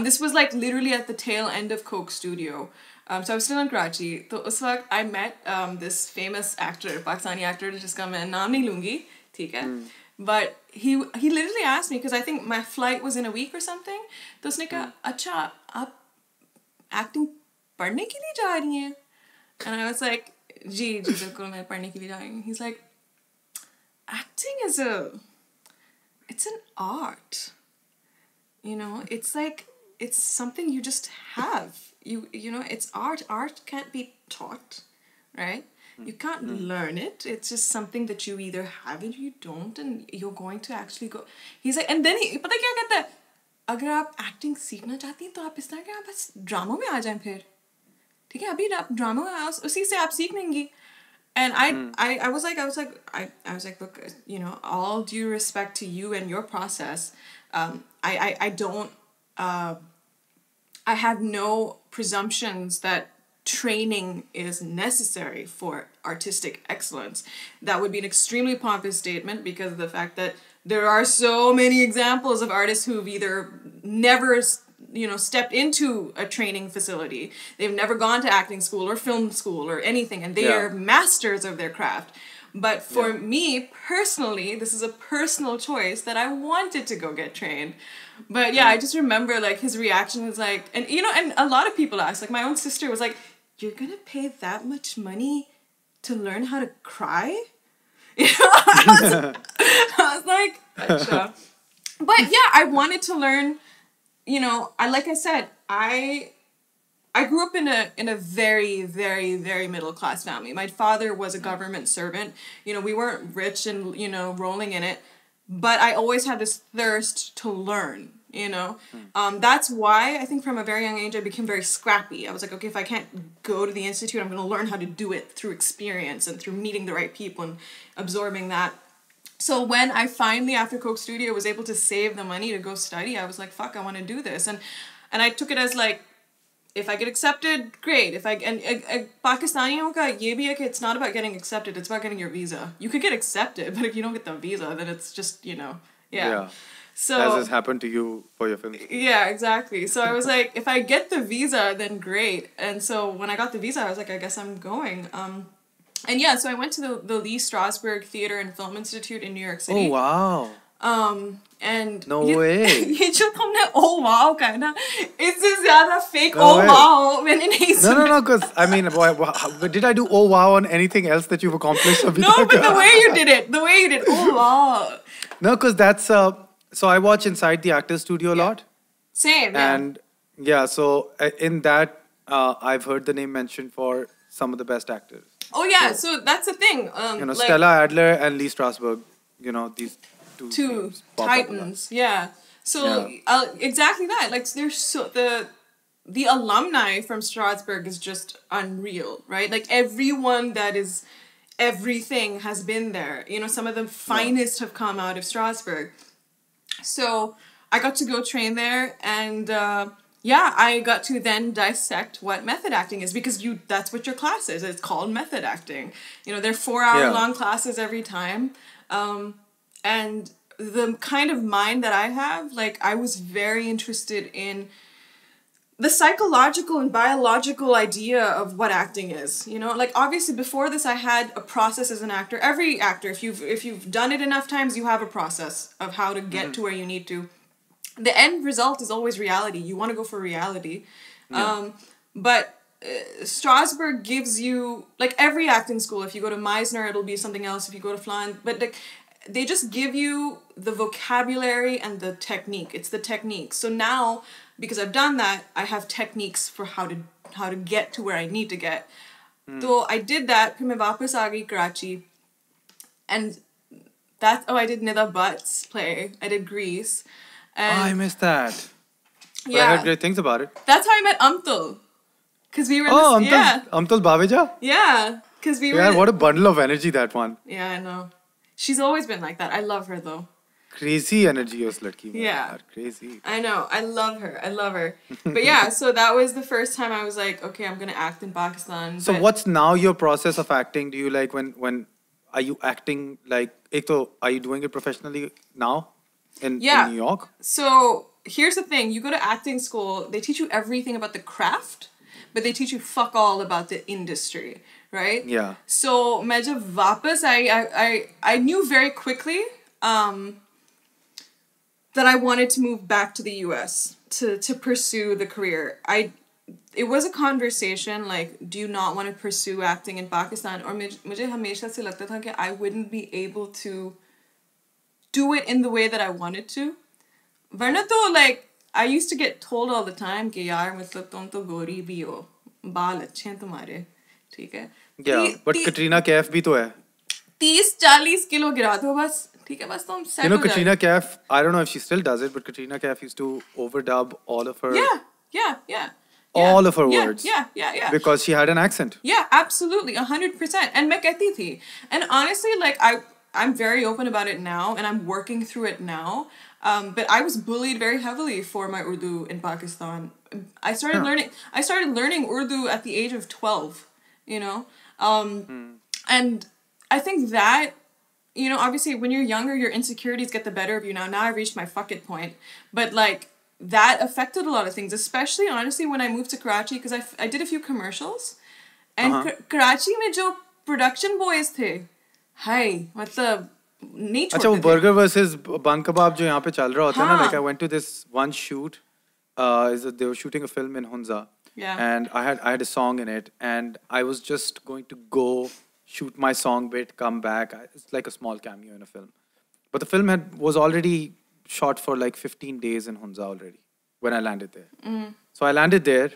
This was like literally at the tail end of Coke Studio. So I was still in Karachi. तो उस वक्त I met this famous actor, Pakistani actor, जिसका मैं नाम नहीं लूँगी, ठीक है? But he literally asked me, because I think my flight was in a week or something. तो उसने कहा, अच्छा आप acting पढ़ने के लिए जा रही हैं? And I was like, जी बिल्कुल मैं पढ़ने के लिए जा रही हूँ. He's like, acting is it's an art. You know, it's like, it's something you just have. You know, it's art. Art can't be taught, right? You can't learn it. It's just something that you either have it or you don't, and you're going to actually go. He's like, and then पता क्या कहता है? अगर आप acting सीखना चाहती हैं तो आप इस तरह के आप बस ड्रामों में आ जाएं फिर. ठीक है, अभी आप ड्रामों में आओ, उसी से आप सीख लेंगी. And I was like, look, you know, all due respect to you and your process, I don't, I have no presumptions that training is necessary for artistic excellence. That would be an extremely pompous statement, because of the fact that there are so many examples of artists who've either never, you know, stepped into a training facility. They've never gone to acting school or film school or anything, and they are masters of their craft. But for me personally, this is a personal choice that I wanted to go get trained. But yeah, I just remember like his reaction was like, and you know, and a lot of people asked, like my own sister was like, you're gonna pay that much money to learn how to cry? You know, I was like, Achha. But yeah, I wanted to learn. You know, like I said, I grew up in a very, very, very middle class family. My father was a government servant. You know, we weren't rich and, you know, rolling in it, but I always had this thirst to learn, you know. That's why I think from a very young age I became very scrappy. I was like, okay, if I can't go to the institute, I'm going to learn how to do it through experience and through meeting the right people and absorbing that. So when I finally, after Coke Studio, was able to save the money to go study, I was like, fuck, I want to do this. And I took it as like, if I get accepted, great. If I, and Pakistaniyon ka ye bhi hai ki it's not about getting accepted, it's about getting your visa. You could get accepted, but if you don't get the visa, then it's just, you know, yeah. So, as has happened to you for your film. Yeah, exactly. So I was like, if I get the visa, then great. And so when I got the visa, I was like, I guess I'm going. And yeah, so I went to the Lee Strasberg Theater and Film Institute in New York City. Oh, wow. And no way. ये जो तुमने oh wow का है ना, इससे ज़्यादा fake oh wow मैंने नहीं सुना. No, because I mean, did I do oh wow on anything else that you've accomplished? No, but the way you did it, oh wow. No, because that's so I watch Inside the Actors Studio a lot. Same. And yeah, so in that I've heard the name mentioned for some of the best actors. Oh yeah, so that's the thing. You know, like, Stella Adler and Lee Strasberg. You know, these two titans. Yeah. So exactly that. Like there's so the alumni from Strasberg is just unreal, right? Like everyone that is everything has been there. You know, some of the finest have come out of Strasberg. So I got to go train there, and I got to then dissect what method acting is, because that's what your class is. It's called method acting. You know, they're 4-hour long classes every time. And the kind of mind that I have, like, I was very interested in the psychological and biological idea of what acting is. You know, like, obviously before this I had a process as an actor. Every actor, if you've done it enough times, you have a process of how to get to where you need to. The end result is always reality. You want to go for reality. But Strasberg gives you, like every acting school, if you go to Meisner, it'll be something else. If you go to Flan, but they just give you the vocabulary and the technique. It's the technique. So now, because I've done that, I have techniques for how to get to where I need to get. So I did that. Phir main wapas aa gayi Karachi. And I did Nida Butt's play. I did Grease. And I missed that. But yeah. I heard great things about it. That's how I met Amtul. Because we were in Amtul Baveja? Yeah. Because we were... Yeah, what a bundle of energy, that one. Yeah, I know. She's always been like that. I love her, though. Crazy energy, us ladki. Yeah. Crazy. I know. I love her. But yeah, so that was the first time I was like, okay, I'm going to act in Pakistan. So what's now your process of acting? Do you like when are you acting like, are you doing it professionally now in New York? So here's the thing. You go to acting school, they teach you everything about the craft, but they teach you fuck all about the industry, right? Yeah. So main jab wapas I knew very quickly that I wanted to move back to the US to pursue the career. It was a conversation like, do you not want to pursue acting in Pakistan? Or mujhe hamesha se lagta tha ki I wouldn't be able to do it in the way that I wanted to. Varna to like, I used to get told all the time ki yaar matlab tum to gori bhi ho, baal achhe hain tumhare, theek hai? Yeah, but Katrina Kaif bhi to hai. 30-40 kilo gira do bas. You know, Katrina Kaif, I don't know if she still does it, but Katrina Kaif used to overdub all of her... Yeah. All of her words. Yeah. Because she had an accent. Yeah, absolutely, 100%. And main kehti thi. And honestly, like, I'm very open about it now, and I'm working through it now. But I was bullied very heavily for my Urdu in Pakistan. I started learning Urdu at the age of 12, you know? And I think that... You know, obviously, when you're younger, your insecurities get the better of you. Now I've reached my fuck it point. But, like, that affected a lot of things. Especially, honestly, when I moved to Karachi. Because I did a few commercials. And Karachi mein jo production boys the. Hi. Matlab, nahi chhote the. Acha, wo Burger versus Bun Kebab jo yahan pe chal raha hota hai na. Like, I went to this one shoot. They were shooting a film in Hunza. Yeah. And I had a song in it. And I was just going to go... shoot my song bit, come back. It's like a small cameo in a film. But the film was already shot for like 15 days in Hunza already when I landed there. So I landed there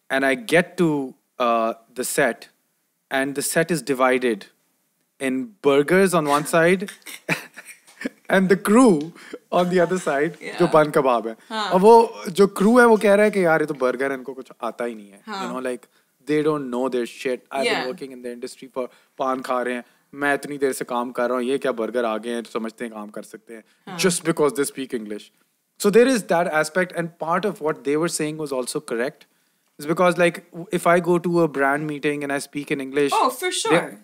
and I get to the set and the set is divided in burgers on one side and the crew on the other side, जो bun kebab है. और वो जो crew है वो कह रहा है कि यार ये तो burger है, इनको कुछ आता ही नहीं है. You know, like they don't know their shit. I've been working in the industry for पान खा रहे हैं. मैं इतनी देर से काम कर रहा हूँ. ये क्या burger आ गए हैं तो समझते हैं काम कर सकते हैं. Just because they speak English. So there is that aspect, and part of what they were saying was also correct. It's because like if I go to a brand meeting and I speak in English, oh for sure,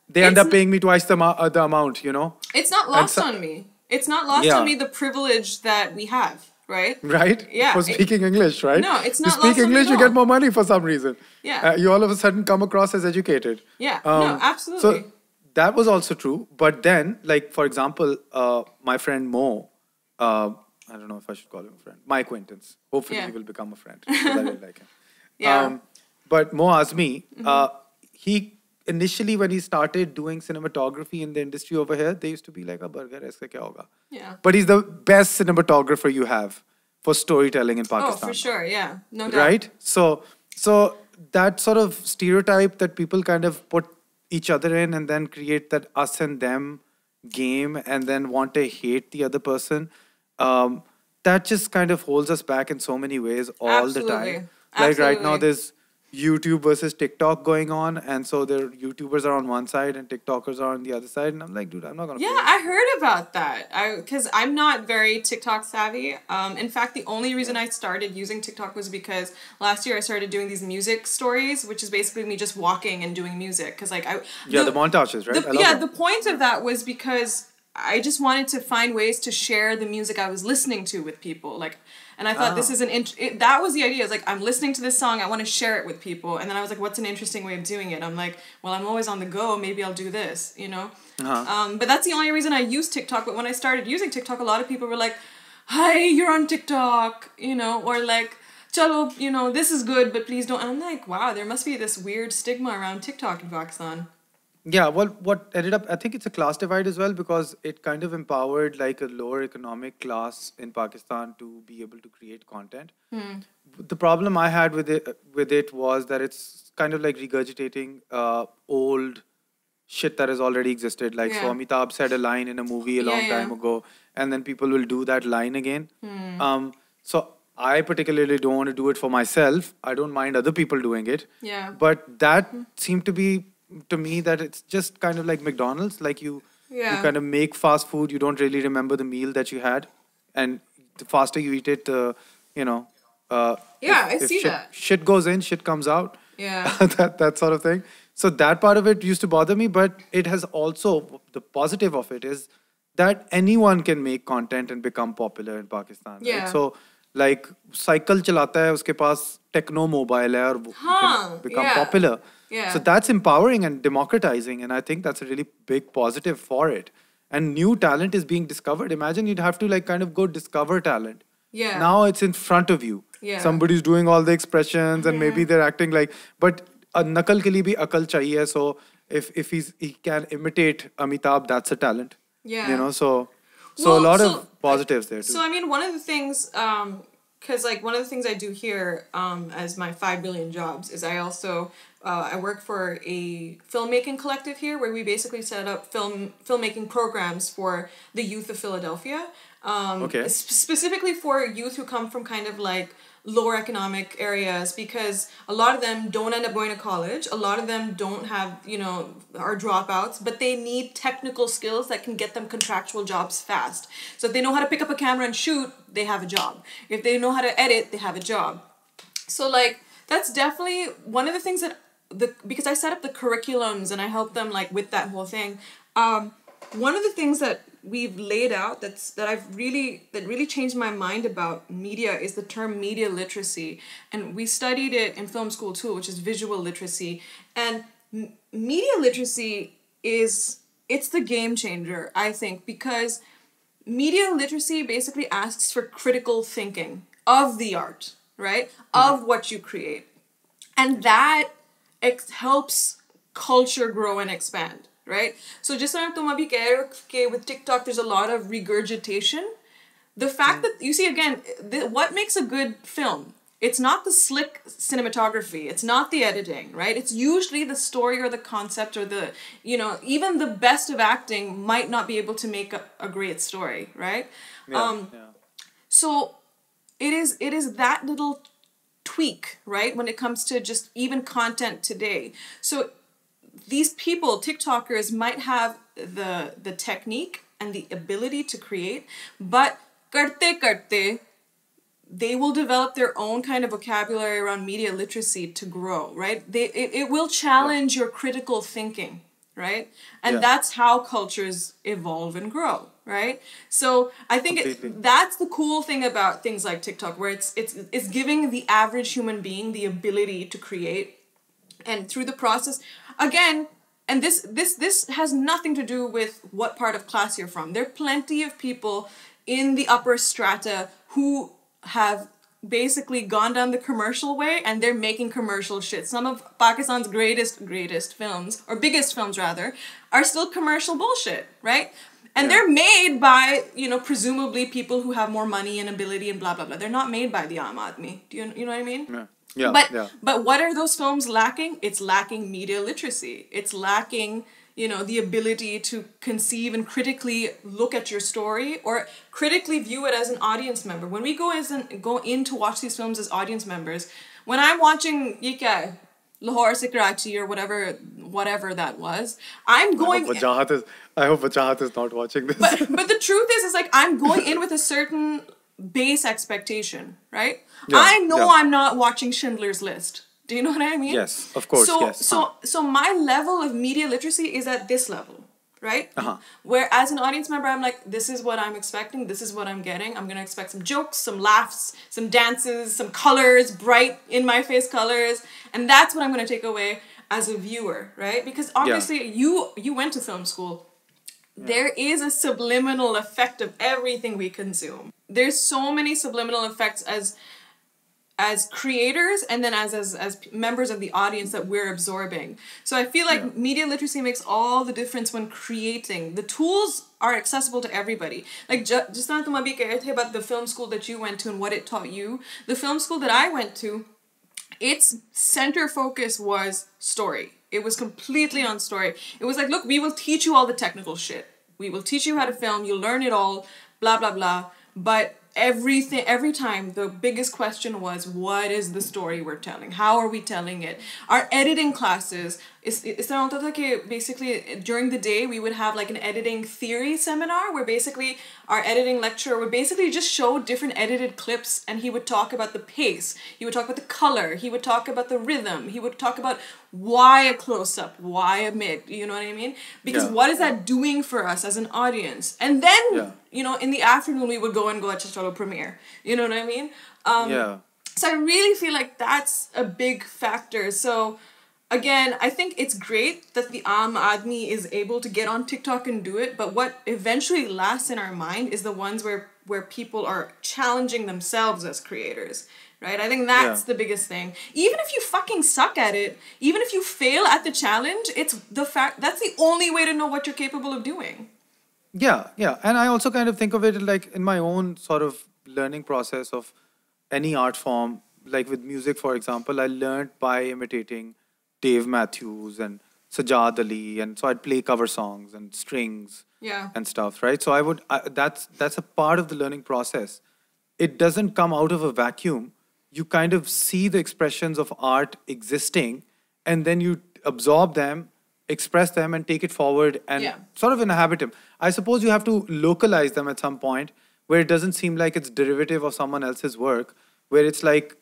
they end up paying me twice the amount. You know, it's not lost on me. It's not lost on me the privilege that we have. Right? Yeah. For speaking English, right? No, it's not. You speak English, you get more money for some reason. Yeah. You all of a sudden come across as educated. Yeah. No, absolutely. So that was also true. But then, like, for example, my friend Mo, I don't know if I should call him a friend, my acquaintance. Hopefully he will become a friend. Because I really like him. Yeah. But Mo Azmi, he initially, when he started doing cinematography in the industry over here, they used to be like, a burger, aisa kya hoga? Yeah. But he's the best cinematographer you have for storytelling in Pakistan. Oh, for sure, yeah. No doubt. Right? So that sort of stereotype that people kind of put each other in and then create that us and them game and then want to hate the other person, that just kind of holds us back in so many ways all the time. Like right now there's YouTube versus TikTok going on, and so the YouTubers are on one side and TikTokers are on the other side, and I'm like, dude, I'm not gonna play. I heard about that. Because I'm not very TikTok savvy. In fact, the only reason I started using TikTok was because last year I started doing these music stories, which is basically me just walking and doing music. Because like the montages, right? The point of that was because I just wanted to find ways to share the music I was listening to with people, like. And I thought this is that was the idea. It's like, I'm listening to this song, I want to share it with people. And then I was like, what's an interesting way of doing it? I'm like, well, I'm always on the go. Maybe I'll do this, you know? But that's the only reason I use TikTok. But when I started using TikTok, a lot of people were like, hi, you're on TikTok, you know? Or like, chalo, you know, this is good, but please don't. And I'm like, wow, there must be this weird stigma around TikTok in Pakistan. Yeah, well, what ended up, I think it's a class divide as well, because it kind of empowered like a lower economic class in Pakistan to be able to create content. The problem I had with it was that it's kind of like regurgitating old shit that has already existed. Like, so Yeah. Amitabh said a line in a movie a Yeah, long time yeah. ago, and then people will do that line again. So I particularly don't want to do it for myself. I don't mind other people doing it. Yeah. But that seemed to be, to me, that it's just kind of like McDonald's. Like you Yeah. kind of make fast food. You don't really remember the meal that you had, and the faster you eat it, you know, Yeah, I if see shit, that. shit goes in, shit comes out. Yeah. that sort of thing. So that part of it used to bother me, but it has also, the positive of it is that anyone can make content and become popular in Pakistan. Yeah. Right? So like cycle chalata hai, uske paas techno mobile hai, aur wo can become yeah. popular. Yeah. So that's empowering and democratizing, and I think that's a really big positive for it. And new talent is being discovered. Imagine you'd have to like kind of go discover talent. Yeah. Now it's in front of you. Yeah. Somebody's doing all the expressions and maybe they're acting like, but a nakal ke liye bhi akal chahiye. So if he can imitate Amitabh, that's a talent. Yeah. You know, so Well, a lot so, of positives there too. So I mean, one of the things, because like one of the things I do here, as my 5 billion jobs is I also I work for a filmmaking collective here where we basically set up filmmaking programs for the youth of Philadelphia. Okay. Specifically for youth who come from kind of like lower economic areas, because a lot of them don't end up going to college. A lot of them don't have, are dropouts, but they need technical skills that can get them contractual jobs fast. So if they know how to pick up a camera and shoot, they have a job. If they know how to edit, they have a job. So like, that's definitely one of the things that because I set up the curriculums and I help them like with that whole thing. One of the things that we've laid out that really changed my mind about media is the term media literacy, and we studied it in film school too, which is visual literacy. And media literacy it's the game changer, I think, because media literacy basically asks for critical thinking of the art, right? Of what you create, and that helps culture grow and expand. Right? So just like तुम अभी कह रहे हो with TikTok there's a lot of regurgitation. The fact that, you see again, what makes a good film? It's not the slick cinematography. It's not the editing, right? It's usually the story or the concept or the, even the best of acting might not be able to make a great story, right? So it is that little tweak, right? When it comes to just even content today. So these people, TikTokers, might have the technique and the ability to create, but karte, they will develop their own kind of vocabulary around media literacy to grow, right? It will challenge your critical thinking, right? And that's how cultures evolve and grow, right? So I think that's the cool thing about things like TikTok, where it's giving the average human being the ability to create. And through the process, again, and this has nothing to do with what part of class you're from. There are plenty of people in the upper strata who have basically gone down the commercial way, and they're making commercial shit. Some of Pakistan's greatest films, or biggest films rather, are still commercial bullshit, right? And they're made by, presumably people who have more money and ability and blah, blah, blah. They're not made by the Aam Aadmi. Do you know what I mean? Yeah. But what are those films lacking? It's lacking media literacy. It's lacking, the ability to conceive and critically look at your story or critically view it as an audience member. When we go in to watch these films as audience members, when I'm watching Lahore se Karachi or whatever that was, I'm going. I hope Wajahat is not watching this. But the truth is like I'm going in with a certain base expectation, right? I know I'm not watching Schindler's List. Do you know what I mean? Yes, of course. So my level of media literacy is at this level, right? Where as an audience member, I'm like, this is what I'm expecting. This is what I'm getting. I'm going to expect some jokes, some laughs, some dances, some colors, bright in my face colors. And that's what I'm going to take away as a viewer, right? Because obviously you went to film school. There is a subliminal effect of everything we consume. There's so many subliminal effects as creators and then as members of the audience that we're absorbing. So I feel like media literacy makes all the difference when creating. The tools are accessible to everybody. Like just not about the film school that you went to and what it taught you. The film school that I went to, its center focus was story. It was completely on story. It was like, look, we will teach you all the technical shit. We will teach you how to film. You'll learn it all, blah, blah, blah. But every time, the biggest question was, what is the story we're telling? How are we telling it? Our editing classes, basically during the day, we would have like an editing theory seminar where basically our editing lecturer would basically just show different edited clips, and he would talk about the pace. He would talk about the color. He would talk about the rhythm. He would talk about why a close-up, why a mid, you know what I mean? Because what is that doing for us as an audience? And then, you know, in the afternoon, we would go and watch a solo premiere. You know what I mean? So I really feel like that's a big factor. So again, I think it's great that the Aam Aadmi is able to get on TikTok and do it, but what eventually lasts in our mind is the ones where people are challenging themselves as creators. Right? I think that's the biggest thing. Even if you fucking suck at it, even if you fail at the challenge, it's the fact that's the only way to know what you're capable of doing. Yeah. And I also kind of think of it like in my own sort of learning process of any art form, like with music, for example, I learned by imitating Dave Matthews and Sajad Ali, and so I'd play cover songs and strings and stuff, right? So that's a part of the learning process. It doesn't come out of a vacuum. You kind of see the expressions of art existing, and then you absorb them, express them, and take it forward and sort of inhabit them. I suppose you have to localize them at some point where it doesn't seem like it's derivative of someone else's work, where it's like,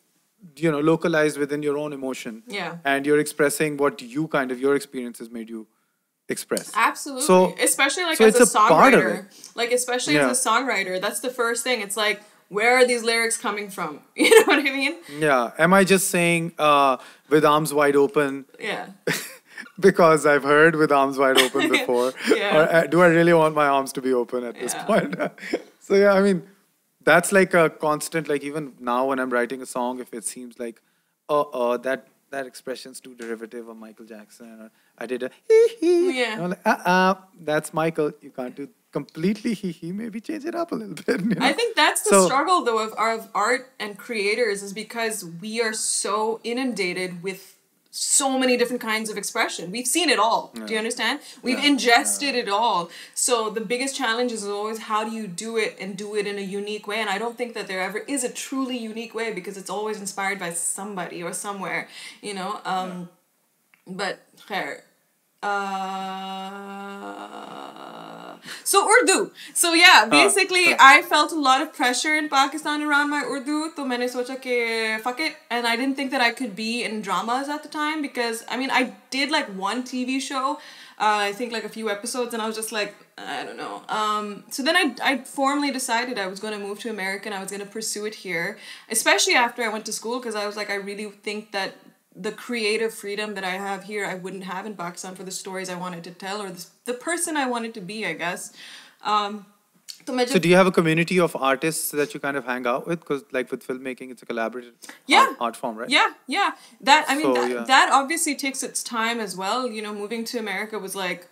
you know, localized within your own emotion. Yeah. And you're expressing what you kind of, your experiences made you express. Absolutely. So, especially like so as a part of songwriter. Like especially as a songwriter, that's the first thing. It's like, where are these lyrics coming from? You know what I mean? Yeah. Am I just saying with arms wide open? Yeah. Because I've heard with arms wide open before. Or do I really want my arms to be open at this point? So yeah, I mean, that's like a constant, like even now when I'm writing a song, if it seems like, that expression's too derivative of Michael Jackson. Or I did a hee-hee. I'm like, that's Michael. You can't do completely hee-hee. Maybe change it up a little bit. You know? I think that's the struggle, though, of art and creators, is because we are so inundated with so many different kinds of expression. We've seen it all. Do you understand? We've ingested it all. So the biggest challenge is always, how do you do it and do it in a unique way? And I don't think that there ever is a truly unique way, because it's always inspired by somebody or somewhere, you know? But khair. So Urdu. So yeah, basically I felt a lot of pressure in Pakistan around my Urdu. So maine socha ke fuck it. And I didn't think that I could be in dramas at the time, because I mean I did like one TV show, I think like a few episodes, and I was just like, I don't know. So then I formally decided I was going to move to America and I was going to pursue it here, especially after I went to school, because I was like, I really think that the creative freedom that I have here, I wouldn't have in Pakistan for the stories I wanted to tell, or the person I wanted to be, I guess. So do you have a community of artists that you kind of hang out with? Because like with filmmaking, it's a collaborative art form, right? Yeah. That obviously takes its time as well. You know, moving to America was like,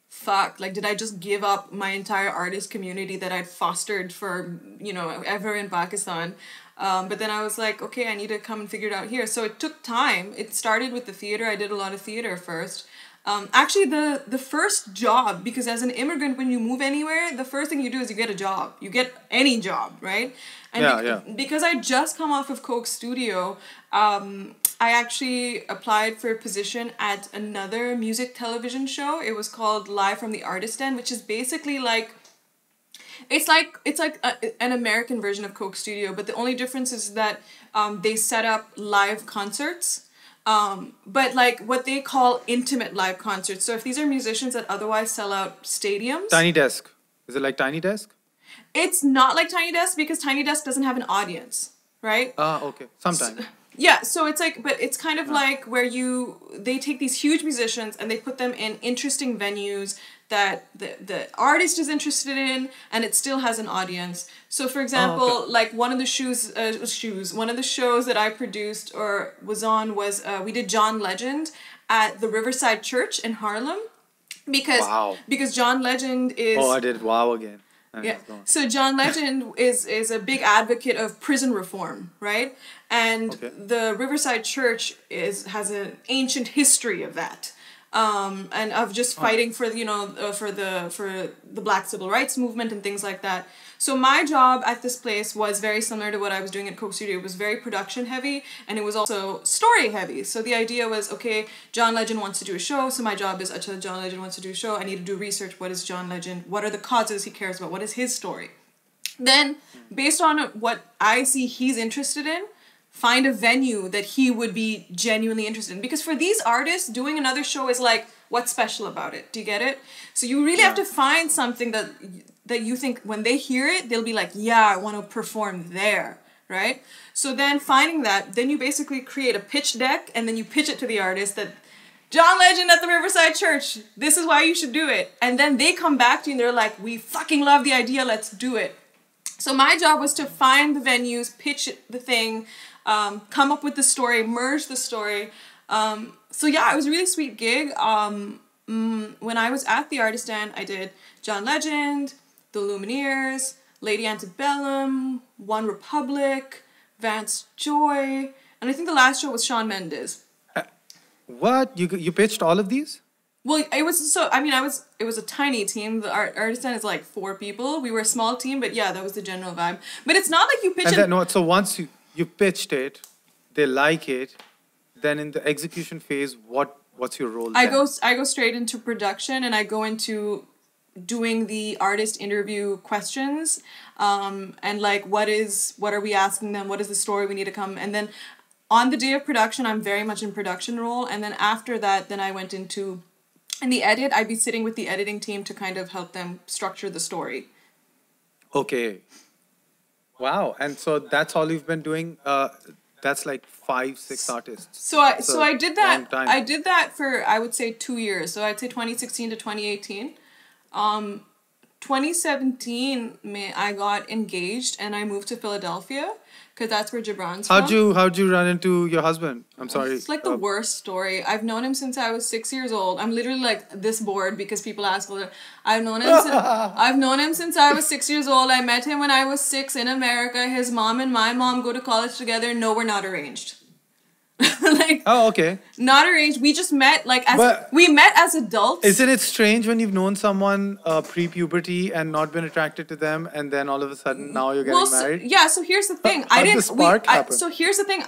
fuck, like did I just give up my entire artist community that I'd fostered for, you know, ever in Pakistan? But then I was like, okay, I need to come and figure it out here. So it took time. It started with the theater. I did a lot of theater first. Actually, the first job, because as an immigrant, when you move anywhere, the first thing you do is you get a job. You get any job, right? And because I just come off of Coke Studio, I actually applied for a position at another music television show. It was called Live from the Artist Den, which is basically like, it's like an American version of Coke Studio, but the only difference is that they set up live concerts, but like what they call intimate live concerts. So if these are musicians that otherwise sell out stadiums. Tiny Desk. Is it like Tiny Desk? It's not like Tiny Desk, because Tiny Desk doesn't have an audience, right? Okay. Sometimes. Yeah, so it's like, but it's kind of like where they take these huge musicians and they put them in interesting venues that the artist is interested in, and it still has an audience. So for example, like one of the one of the shows that I produced or was on was we did John Legend at the Riverside Church in Harlem, because John Legend is I did wow again. Yeah. So John Legend is a big advocate of prison reform, right? And the Riverside Church has an ancient history of that. And of just fighting for for the Black Civil Rights movement and things like that. So my job at this place was very similar to what I was doing at Coke Studio. It was very production heavy, and it was also story heavy. So the idea was, okay, John Legend wants to do a show, so my job is, John Legend wants to do a show, I need to do research. What is John Legend? What are the causes he cares about? What is his story? Then, based on what I see he's interested in, find a venue that he would be genuinely interested in. Because for these artists, doing another show is like, what's special about it? Do you get it? So you really have to find something that you think when they hear it, they'll be like, yeah, I want to perform there, right? So then finding that, then you basically create a pitch deck, and then you pitch it to the artist that, John Legend at the Riverside Church, this is why you should do it. And then they come back to you and they're like, we fucking love the idea, let's do it. So my job was to find the venues, pitch the thing, come up with the story, merge the story. So yeah, it was a really sweet gig. When I was at the Artist Stand, I did John Legend, The Lumineers, Lady Antebellum, One Republic, Vance Joy, and I think the last show was Shawn Mendes. What? You pitched all of these? Well, it was a tiny team. The Artist Stand is like 4 people. We were a small team, but yeah, that was the general vibe. But it's not like you pitch so once you pitched it, they like it, then in the execution phase, what's your role? I go straight into production, and I go into doing the artist interview questions, and like what are we asking them? What is the story we need to come? And then on the day of production, I'm very much in production role, and then after that, then I went into in the edit. I'd be sitting with the editing team to kind of help them structure the story. Okay. Wow. And so that's all you've been doing. That's like 5-6 artists. So I did that. I did that for, I would say, 2 years. So I'd say 2016 to 2018. 2017, I got engaged and I moved to Philadelphia because that's where Gibran's from. How'd you run into your husband? I'm sorry. It's like the worst story. I've known him since I was 6 years old. I'm literally like this bored because people ask all the. I've known him since I was 6 years old. I met him when I was 6 in America. His mom and my mom go to college together. No, we're not arranged. Okay. Not arranged. We just met we met as adults. Isn't it strange when you've known someone pre-puberty and not been attracted to them, and then all of a sudden now you're getting married? So here's the thing. So here's the thing.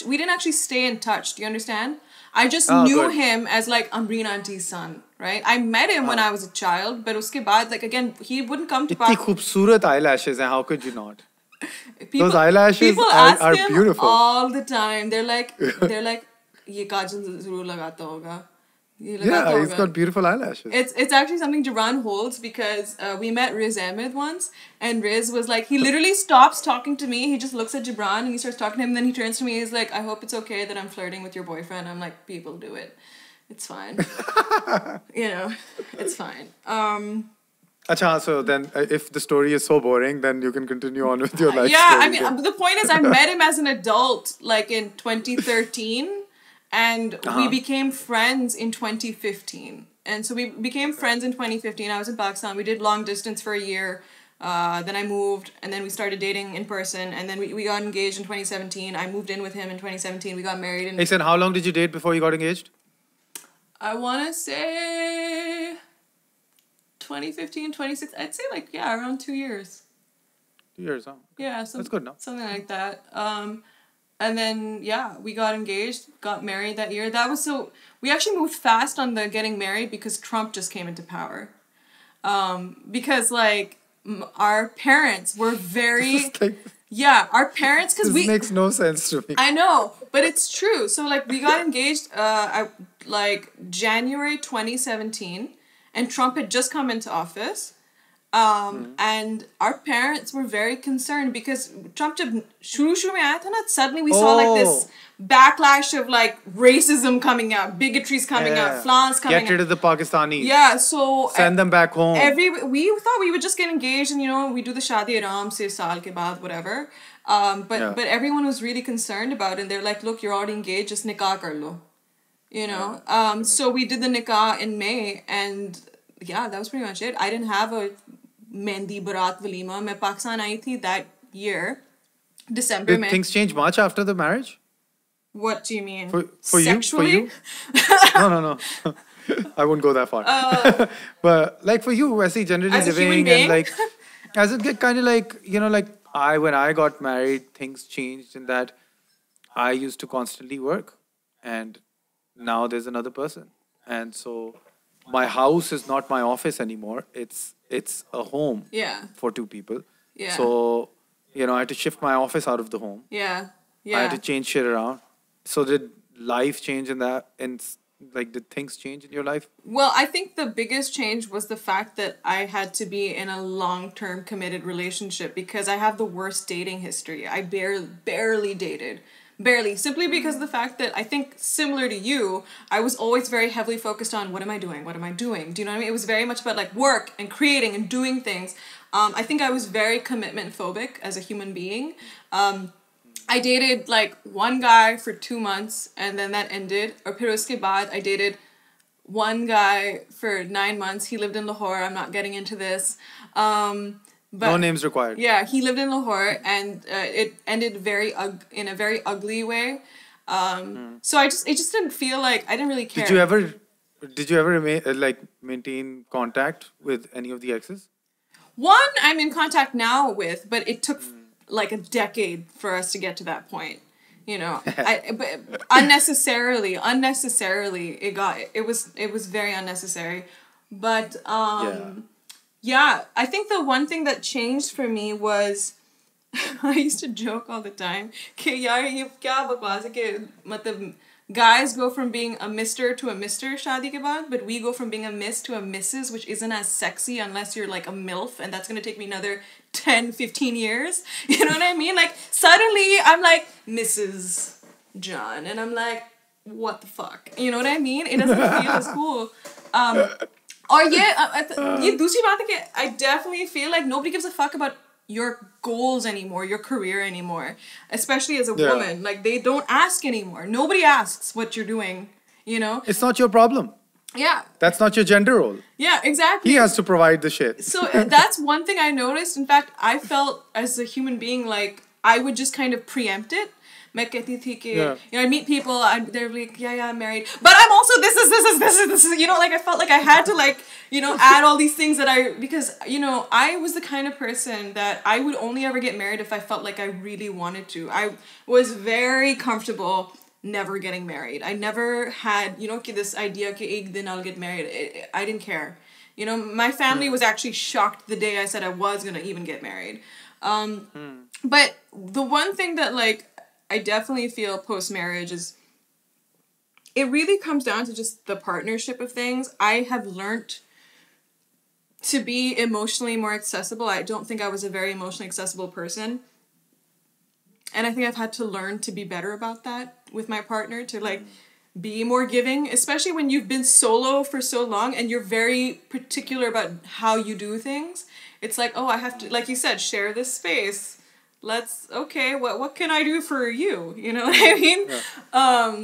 We didn't actually stay in touch. Do you understand? I just knew him as like Amreen Auntie's son, right? I met him when I was a child, but uske baad, like again, he wouldn't come to. Itni khoobsurat eyelashes, and how could you not? Those eyelashes are beautiful all the time. They're like, ye kajal zarur lagata hoga. Yeah, he's got beautiful eyelashes. It's actually something Gibran holds because we met Riz Ahmed once, and Riz was like, he literally stops talking to me. He just looks at Gibran and he starts talking to him. And then he turns to me. He's like, I hope it's okay that I'm flirting with your boyfriend. I'm like, people do it. It's fine. It's fine. Achha, so then if the story is so boring, then you can continue on with your life. Yeah, story. I mean, the point is I met him as an adult, like in 2013, and we became friends in 2015. And so we became friends in 2015. I was in Pakistan. We did long distance for a year. Then I moved, and then we started dating in person, and then we got engaged in 2017. I moved in with him in 2017. We got married in... Listen, how long did you date before you got engaged? I want to say... 2015, 2016, I'd say around 2 years. 2 years, huh? Yeah, that's good enough. Something like that. And then, we got engaged, got married that year. We actually moved fast on the getting married because Trump just came into power. Because, our parents were very... our parents... Cause this makes no sense to me. I know, but it's true. So, we got engaged, January 2017. And Trump had just come into office. And our parents were very concerned because Trump jab shuru mein aaya tha na, suddenly we saw like this backlash of like racism coming out, bigotries coming out, flans coming out. Get rid of the Pakistanis. Yeah, so send them back home. We thought we would just get engaged and, you know, we do the shadi aram se saal ke baad, whatever. But everyone was really concerned about it, and they're like, look, you're already engaged, just nikah kar lo. You know? So we did the nikah in May, and yeah, that was pretty much it. I didn't have a Mehndi Barat Walima. Main Pakistan aayi thi that year, December. Did things change much after the marriage? What do you mean? For sexually? You? No. I won't go that far. But like for you, Wesley, generally as living and like, as it get kind of like, you know, like when I got married, things changed in that I used to constantly work, and now there's another person, and so my house is not my office anymore. It's a home for two people. Yeah. So, you know, I had to shift my office out of the home. Yeah. I had to change shit around. So did life change in that? And like, did things change in your life? Well, I think the biggest change was the fact that I had to be in a long-term committed relationship because I have the worst dating history. I barely dated. Barely. Simply because of the fact that I think, similar to you, I was always very heavily focused on what am I doing? What am I doing? Do you know what I mean? It was very much about like work and creating and doing things. I think I was very commitment phobic as a human being. I dated like one guy for 2 months and then that ended. Or phir uske baad, I dated one guy for 9 months. He lived in Lahore. I'm not getting into this. But, no names required. Yeah, he lived in Lahore, and it ended in a very ugly way. So it just didn't feel like I didn't really care. Did you ever maintain contact with any of the exes? One I'm in contact now with, but it took like a decade for us to get to that point. You know, but unnecessarily, it was very unnecessary. But yeah, I think the one thing that changed for me was I used to joke all the time कि यार ये क्या बकवास है कि मतलब guys go from being a Mr. to a Mr. शादी के बाद, but we go from being a Miss to a Mrs., which isn't as sexy unless you're like a MILF, and that's going to take me another 10, 15 years. You know what I mean? Like, suddenly I'm like, Mrs. John, and I'm like, what the fuck? You know what I mean? It doesn't feel as cool. और ये दूसरी बात है कि I definitely feel like nobody gives a fuck about your goals anymore, your career anymore, especially as a woman. Like, they don't ask anymore. Nobody asks what you're doing, you know? It's not your problem. Yeah. That's not your gender role. Yeah, exactly. He has to provide the shit. So that's one thing I noticed. In fact, I felt as a human being like I would just kind of preempt it. मैं कहती थी कि, you know, I meet people, they're like, yeah, I'm married, but I'm also this is, you know, like I felt like I had to like, you know, add all these things because, you know, I was the kind of person that I would only ever get married if I felt like I really wanted to. I was very comfortable never getting married. I never had, you know, this idea that ek din I'll get married. I didn't care. You know, my family was actually shocked the day I said I was going to even get married. But the one thing that like, I definitely feel post-marriage is it really comes down to just the partnership of things. I have learned to be emotionally more accessible. I don't think I was a very emotionally accessible person. And I think I've had to learn to be better about that with my partner, to like be more giving, especially when you've been solo for so long and you're very particular about how you do things. It's like, oh, I have to, like you said, share this space. What can I do for you? You know what I mean?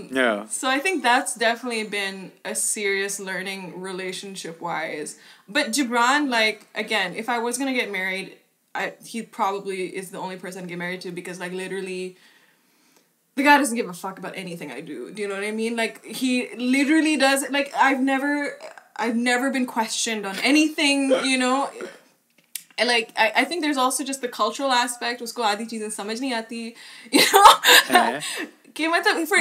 Yeah. So I think that's definitely been a serious learning relationship-wise. But Gibran, like, again, if I was going to get married, he probably is the only person I'd get married to because, like, literally, the guy doesn't give a fuck about anything I do. Do you know what I mean? Like, he literally does, like, I've never been questioned on anything, you know? Like, I think there's also just the cultural aspect. Usko aadhi cheezein samajh nahi aati, you know?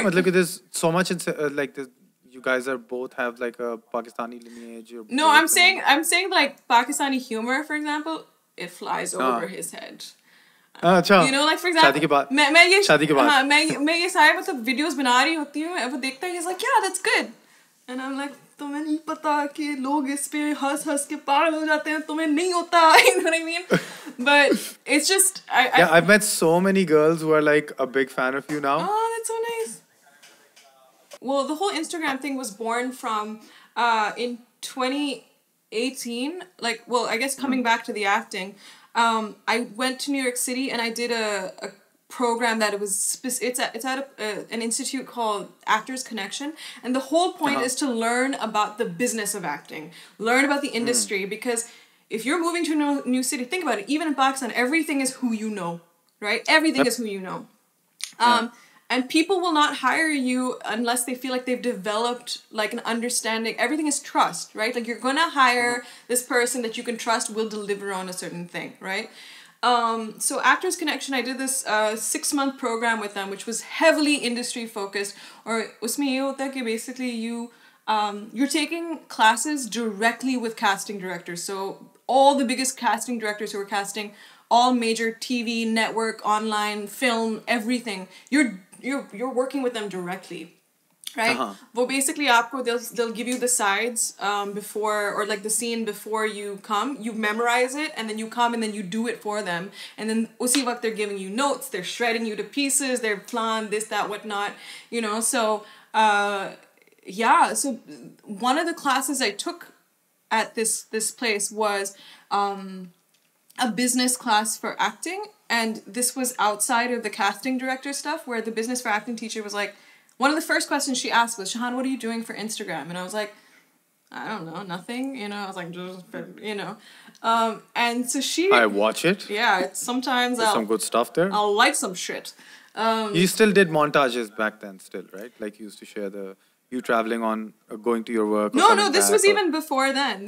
Look at this so much like this. You guys are both have like a Pakistani lineage. No, I'm saying like Pakistani humor, for example, it flies over his head. You know, like for example, शादी के बाद मैं ये सारे मतलब videos बना रही होती हूँ, वो देखता है, he's like, yeah, that's good, and I'm like, तुम्हें नहीं पता कि लोग इस पे हंस के पागल हो जाते हैं, तुम्हें नहीं होता. You know what I mean? But it's just I've met so many girls who are like a big fan of you now. Oh, that's so nice. Well, the whole Instagram thing was born from in 2018. Like, well, I guess coming back to the acting, I went to New York City and I did a program that it was it's at an institute called Actors Connection, and the whole point is to learn about the business of acting, learn about the industry, because if you're moving to a new city, think about it, even in Pakistan, everything is who you know, right? Everything is who you know. And people will not hire you unless they feel like they've developed like an understanding. Everything is trust, right? Like you're gonna hire this person that you can trust will deliver on a certain thing, right? So Actors Connection, I did this 6-month program with them, which was heavily industry focused. Or usme ye hota hai ki basically you're taking classes directly with casting directors. So all the biggest casting directors who are casting all major TV, network, online, film, everything. You're working with them directly. Right? Well, basically, they'll give you the sides before, or like the scene before you come. You memorize it, and then you come, and then you do it for them. And then usi waqt they're giving you notes, they're shredding you to pieces, they're plan this, that, whatnot. You know, so yeah. So one of the classes I took at this place was a business class for acting, and this was outside of the casting director stuff, where the business for acting teacher was like, one of the first questions she asked was, Shahaana, what are you doing for Instagram? And I was like, I don't know, nothing. You know, I was like, just, you know. And so I watch it. Yeah, sometimes There's some good stuff there. I'll like some shit. You still did montages back then still, right? Like you used to share you traveling on, going to your work. No, this was even before then.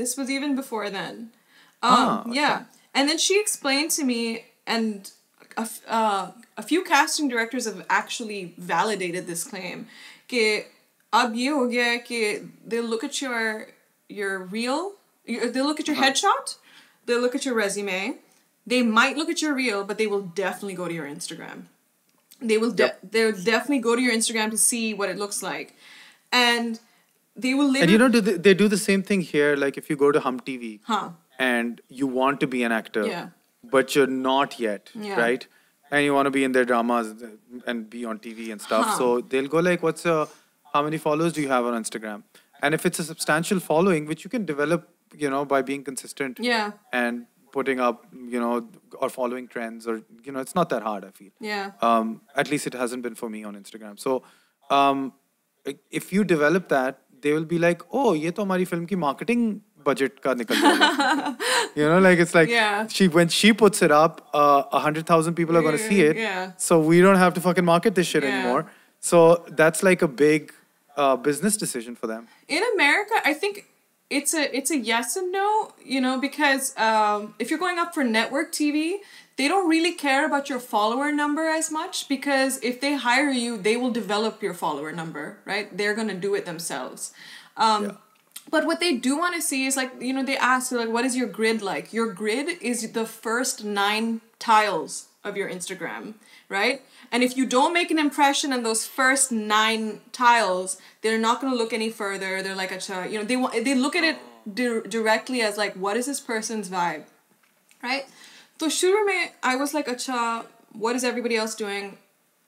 Yeah. And then she explained to me, and a few casting directors have actually validated this claim, कि अब ये हो गया है कि they'll look at your reel, they'll look at your headshot, they'll look at your resume, they might look at your reel, but they will definitely go to your Instagram. They'll definitely go to your Instagram to see what it looks like. And they will literally... And you know, they do the same thing here, like if you go to Hum TV and you want to be an actor, but you're not yet, right? And you want to be in their dramas and be on TV and stuff. So they'll go like, how many followers do you have on Instagram? And if it's a substantial following, which you can develop, you know, by being consistent and putting up, you know, or following trends, or, you know, it's not that hard, I feel. Yeah. At least it hasn't been for me on Instagram. So if you develop that, they will be like, oh, ye to hamari film ki marketing budget ka nikal gaya. You know, like it's like when she puts it up, 100,000 people are going to see it. So we don't have to fucking market this shit anymore. So that's like a big business decision for them. In America, I think it's a yes and no, you know, because if you're going up for network TV, they don't really care about your follower number as much, because if they hire you, they will develop your follower number, right? They're going to do it themselves. But what they do want to see is, like, you know, they ask, like, what is your grid like? Your grid is the first 9 tiles of your Instagram, right? And if you don't make an impression in those first 9 tiles, they're not going to look any further. They're like, acha, you know, they look at it directly as like, what is this person's vibe, right? So shuru mein, I was like, acha, what is everybody else doing?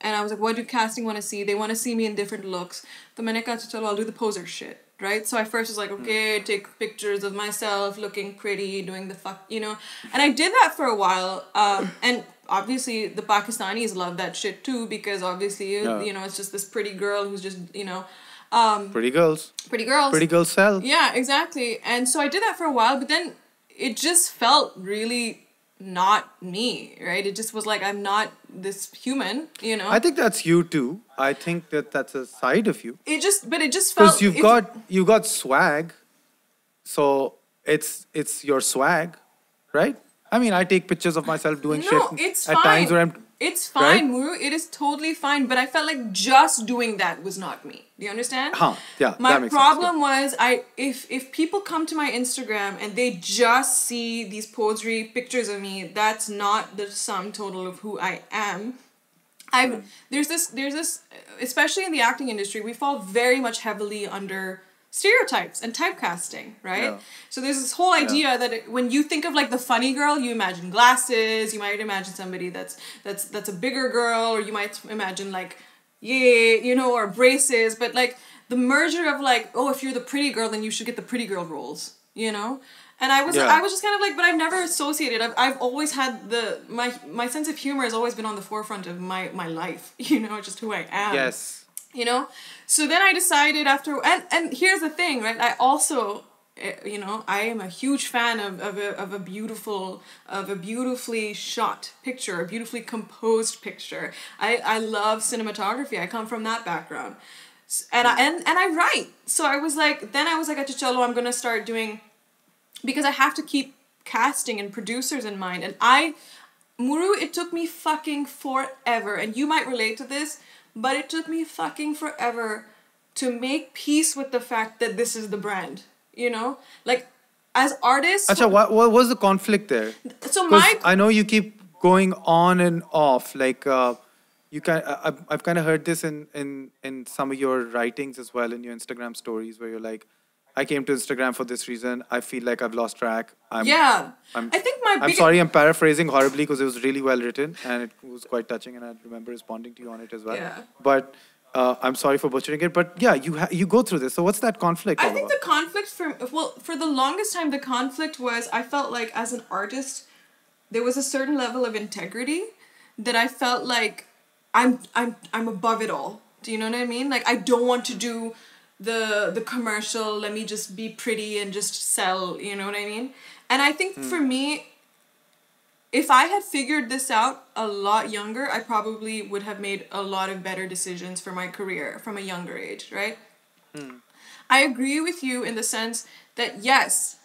And I was like, what do casting want to see? They want to see me in different looks. So maine kaha, chalo, I'll do the poser shit. Right? So I first was like, okay, take pictures of myself looking pretty, doing the fuck, you know. And I did that for a while. And obviously the Pakistanis love that shit too, because obviously, you know, it's just this pretty girl who's just, you know. Pretty girls. Pretty girls. Pretty girls sell. Yeah, exactly. And so I did that for a while, but then it just felt really not me, right? It just was like, I'm not this human, you know. I think that's you too. I think that's a side of you. It just felt, because you got swag, so it's your swag, right? I mean, I take pictures of myself doing shit at times where it's fine, right? Morooo. It is totally fine. But I felt like just doing that was not me. Do you understand? Yeah. My problem was if people come to my Instagram and they just see these posery pictures of me, that's not the sum total of who I am. There's this, especially in the acting industry, we fall very much heavily under stereotypes and typecasting, right? Yeah. So there's this whole idea that when you think of like the funny girl, you imagine glasses, you might imagine somebody that's a bigger girl, or you might imagine like, or braces, but like the merger of like, oh, if you're the pretty girl, then you should get the pretty girl roles, And I was just kind of like, but I've never associated. I've always had my sense of humor has always been on the forefront of my life, just who I am. Yes. So then I decided after, and here's the thing, right? I also, I am a huge fan of a beautifully shot picture, a beautifully composed picture. I love cinematography. I come from that background, and I write. So I was like, Chalo, I'm gonna start doing, because I have to keep casting and producers in mind. And Morooo, it took me fucking forever, and you might relate to this, but it took me fucking forever to make peace with the fact that this is the brand, Like, as artists... Achha, what was the conflict there? So I know you keep going on and off, like... I've kind of heard this in some of your writings as well, in your Instagram stories, where you're like, I came to Instagram for this reason. I feel like I've lost track. I'm sorry, I'm paraphrasing horribly because it was really well written and it was quite touching, and I remember responding to you on it as well. Yeah. But I'm sorry for butchering it. But yeah, you go through this. So what's that conflict all about? I think the conflict for the longest time, the conflict was, I felt like as an artist, there was a certain level of integrity that I felt like I'm above it all. Do you know what I mean? Like, I don't want to do the commercial, let me just be pretty and just sell, you know what I mean? And I think for me, if I had figured this out a lot younger, I probably would have made a lot of better decisions for my career from a younger age, right? I agree with you in the sense that, yes,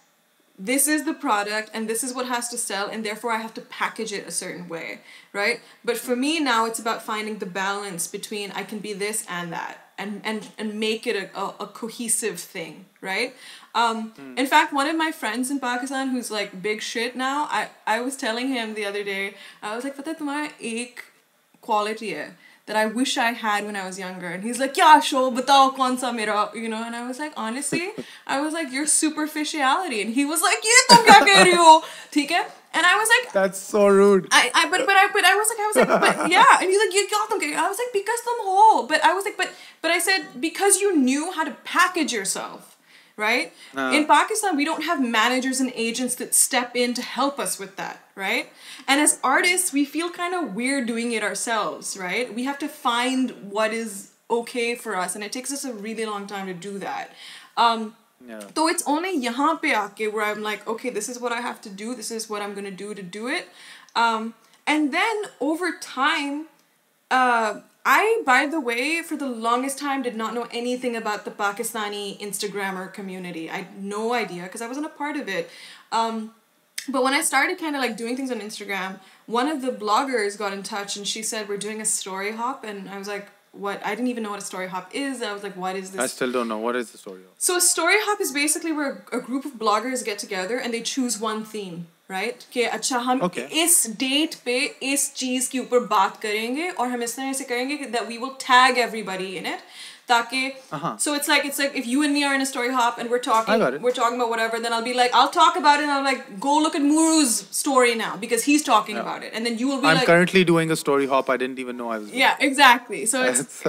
this is the product and this is what has to sell, and therefore I have to package it a certain way, right? But for me now, it's about finding the balance between I can be this and that, and make it a cohesive thing, right? In fact, one of my friends in Pakistan who's like big shit now, I was telling him the other day, I was like, "Pata hai tumhara ek quality hai that I wish I had when I was younger." And he's like, "Kya show? Batao kaun sa mera?" And I was like, honestly, I was like, your superficiality. And he was like, "Ye tum kya keh rahi ho?" Theek hai? And I was like, that's so rude. But I was like, but yeah. And he's like, "Ye kya tum keh?" I was like, because tum ho. But I was like, but I said, because you knew how to package yourself, right? In Pakistan, we don't have managers and agents that step in to help us with that, right? And as artists, we feel kind of weird doing it ourselves, right? We have to find what is okay for us, and it takes us a really long time to do that. So it's only yahan pe aake where I'm like, okay, this is what I have to do. This is what I'm going to do it. And then over time, I, by the way, for the longest time did not know anything about the Pakistani Instagrammer community. I had no idea because I wasn't a part of it. But when I started kind of like doing things on Instagram, one of the bloggers got in touch and she said, "We're doing a story hop." And I was like, what? I didn't even know what a story hop is. I was like, what is this? I still don't know. What is the story hop? So a story hop is basically where a group of bloggers get together and they choose one theme, right? कि अच्छा हम इस date पे इस चीज के ऊपर बात करेंगे और हम इस तरह से करेंगे that we will tag everybody in it. So it's like if you and me are in a story hop and we're talking about whatever, then I'll be like, I'll talk about it and I'm like, go look at Moroo's story now because he's talking about it, and then you will be I'm currently doing a story hop. I didn't even know I was doing. Yeah, exactly. So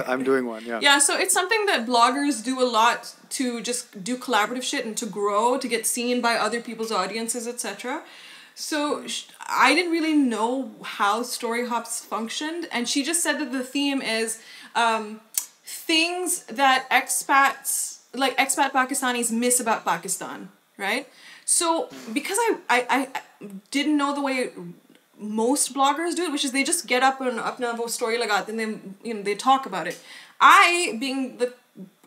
I'm doing one. Yeah, so it's something that bloggers do a lot to just do collaborative shit and to grow, to get seen by other people's audiences, etc. So I didn't really know how story hops functioned, and she just said that the theme is things that expat Pakistanis miss about Pakistan, right? So because I didn't know the way most bloggers do it, which is they just get up and apna wo story lagate and then they talk about it. I, being the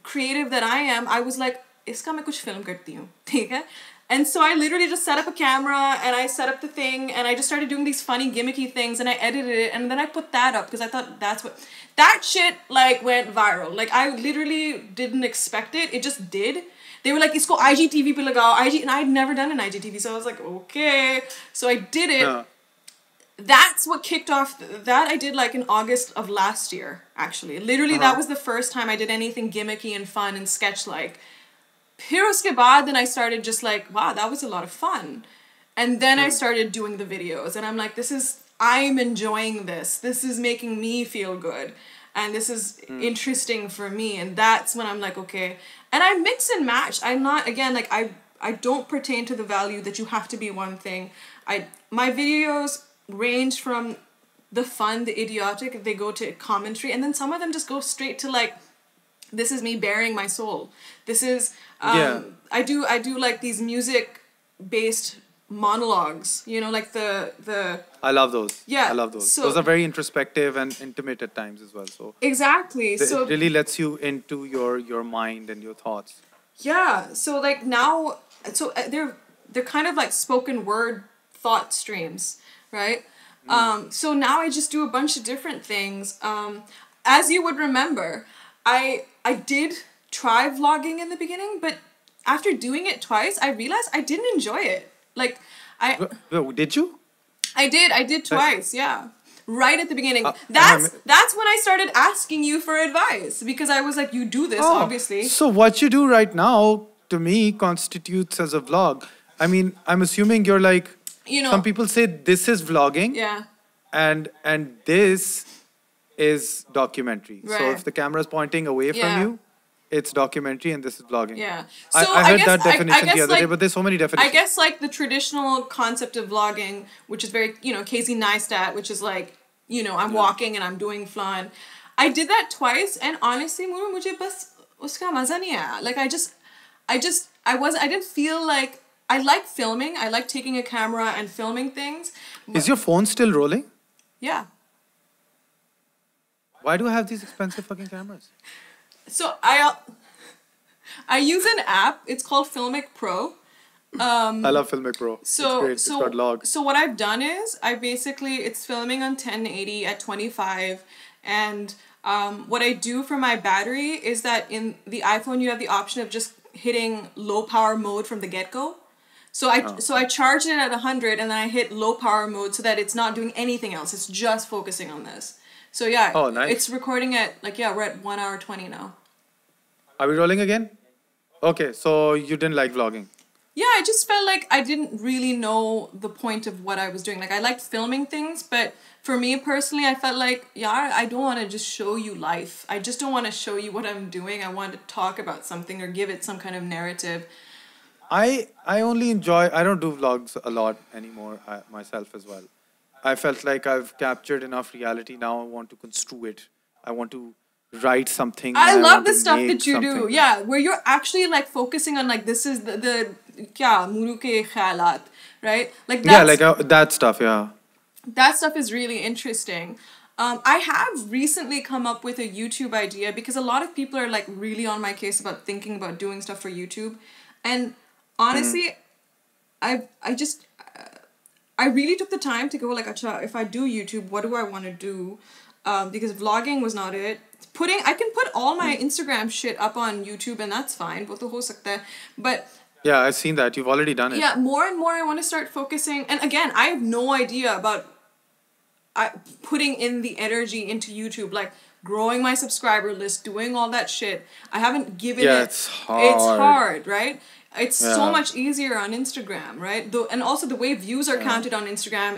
creative that I am, I was like, iska main kuch film karti hu, theek hai? And so I literally just set up a camera and I set up the thing and I just started doing these funny gimmicky things and I edited it and then I put that up because I thought that shit like went viral. Like I literally didn't expect it. It just did. They were like, isko IGTV pe lagao, and I had never done an IGTV, so I was like, okay. So I did it. That's what kicked off that. I did like in August of last year, actually. Literally, that was the first time I did anything gimmicky and fun and sketch-like. Phir uske baad, then I started just like, wow, that was a lot of fun. And then I started doing the videos. And I'm like, I'm enjoying this. This is making me feel good. And this is interesting for me. And that's when I'm like, okay. And I mix and match. I'm not, again, like, I don't pertain to the value that you have to be one thing. My videos range from the fun, the idiotic, they go to commentary, and then some of them just go straight to like, this is me bearing my soul. This is, I do like these music-based monologues, you know, like the I love those. Yeah. I love those. So, those are very introspective and intimate at times as well. So exactly. it really lets you into your mind and your thoughts. Yeah. So like now, so they're kind of like spoken word thought streams, right? So now I just do a bunch of different things. As you would remember, I did try vlogging in the beginning, but after doing it twice, I realized I didn't enjoy it. Like Did you? I did twice, yeah. Right at the beginning. That's when I started asking you for advice, because I was like, you do this, obviously. So what you do right now, to me, constitutes as a vlog. I mean, I'm assuming you're like, you know, some people say this is vlogging. Yeah. And this is documentary. Right. So if the camera is pointing away from you, it's documentary, and this is vlogging. Yeah. So I heard that definition the other day, but there's so many definitions. I guess like the traditional concept of vlogging, which is very, you know, Casey Neistat, which is like, you know, I'm walking and I'm doing flan. I did that twice, and honestly, Morooo, mujhe bas uska maza nahi aaya. Like I didn't feel like, I like filming. I like taking a camera and filming things. Is your phone still rolling? Yeah. Why do I have these expensive fucking cameras? So I use an app. It's called Filmic Pro. I love Filmic Pro. So, it's great. It's got log. So what I've done is it's filming on 1080 at 25, and what I do for my battery is that in the iPhone you have the option of just hitting low power mode from the get-go. So I charge it at 100, and then I hit low power mode so that it's not doing anything else. It's just focusing on this. So yeah, nice. It's recording at we're at 1 hour 20 now. Are we rolling again? Okay, so you didn't like vlogging. Yeah, I just felt like I didn't really know the point of what I was doing. Like, I liked filming things, but for me personally, I felt like, I don't want to just show you life. I just don't want to show you what I'm doing. I want to talk about something or give it some kind of narrative. I only enjoy, I don't do vlogs a lot anymore myself as well. I felt like I've captured enough reality. Now I want to construe it. I want to write something. I love the stuff that you do. Yeah, where you're actually like focusing on like, this is the Morooo ke khayalat, right? Like that stuff, yeah. That stuff is really interesting. I have recently come up with a YouTube idea, because a lot of people are like really on my case about thinking about doing stuff for YouTube. And honestly, I really took the time to go like, acha, if I do YouTube, what do I want to do? Because vlogging was not it. I can put all my Instagram shit up on YouTube, and that's fine. Wo to ho sakta hai. But yeah, I've seen that. You've already done it. Yeah, more and more I want to start focusing. And again, I have no idea about putting in the energy into YouTube, like growing my subscriber list, doing all that shit. I haven't given it. It's hard. It's hard, right? It's so much easier on Instagram, right? And also the way views are counted on Instagram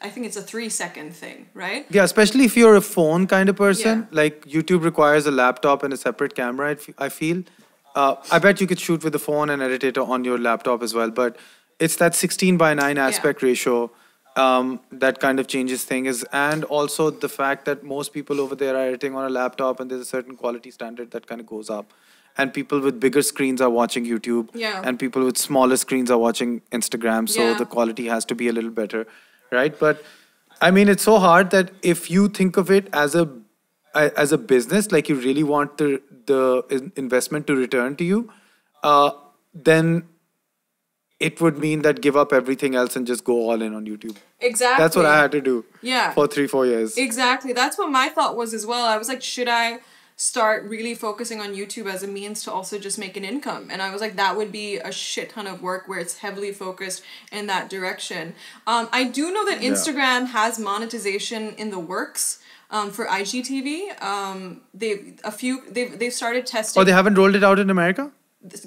I think it's a 3-second thing, right? Yeah, especially if you're a phone kind of person. Yeah. Like YouTube requires a laptop and a separate camera, I feel. I bet you could shoot with the phone and edit it on your laptop as well. But it's that 16:9 aspect ratio that kind of changes things. And also the fact that most people over there are editing on a laptop, and there's a certain quality standard that kind of goes up. And people with bigger screens are watching YouTube. Yeah. And people with smaller screens are watching Instagram. So the quality has to be a little better, right? But I mean, it's so hard that if you think of it as a business, like you really want the investment to return to you, then it would mean that give up everything else and just go all in on YouTube. Exactly. That's what I had to do. Yeah. For 3-4 years. Exactly. That's what my thought was as well. I was like, should I start really focusing on YouTube as a means to also just make an income? And I was like, that would be a shit ton of work where it's heavily focused in that direction. I do know that Instagram has monetization in the works. for IGTV. They've started testing. Oh, they haven't rolled it out in America?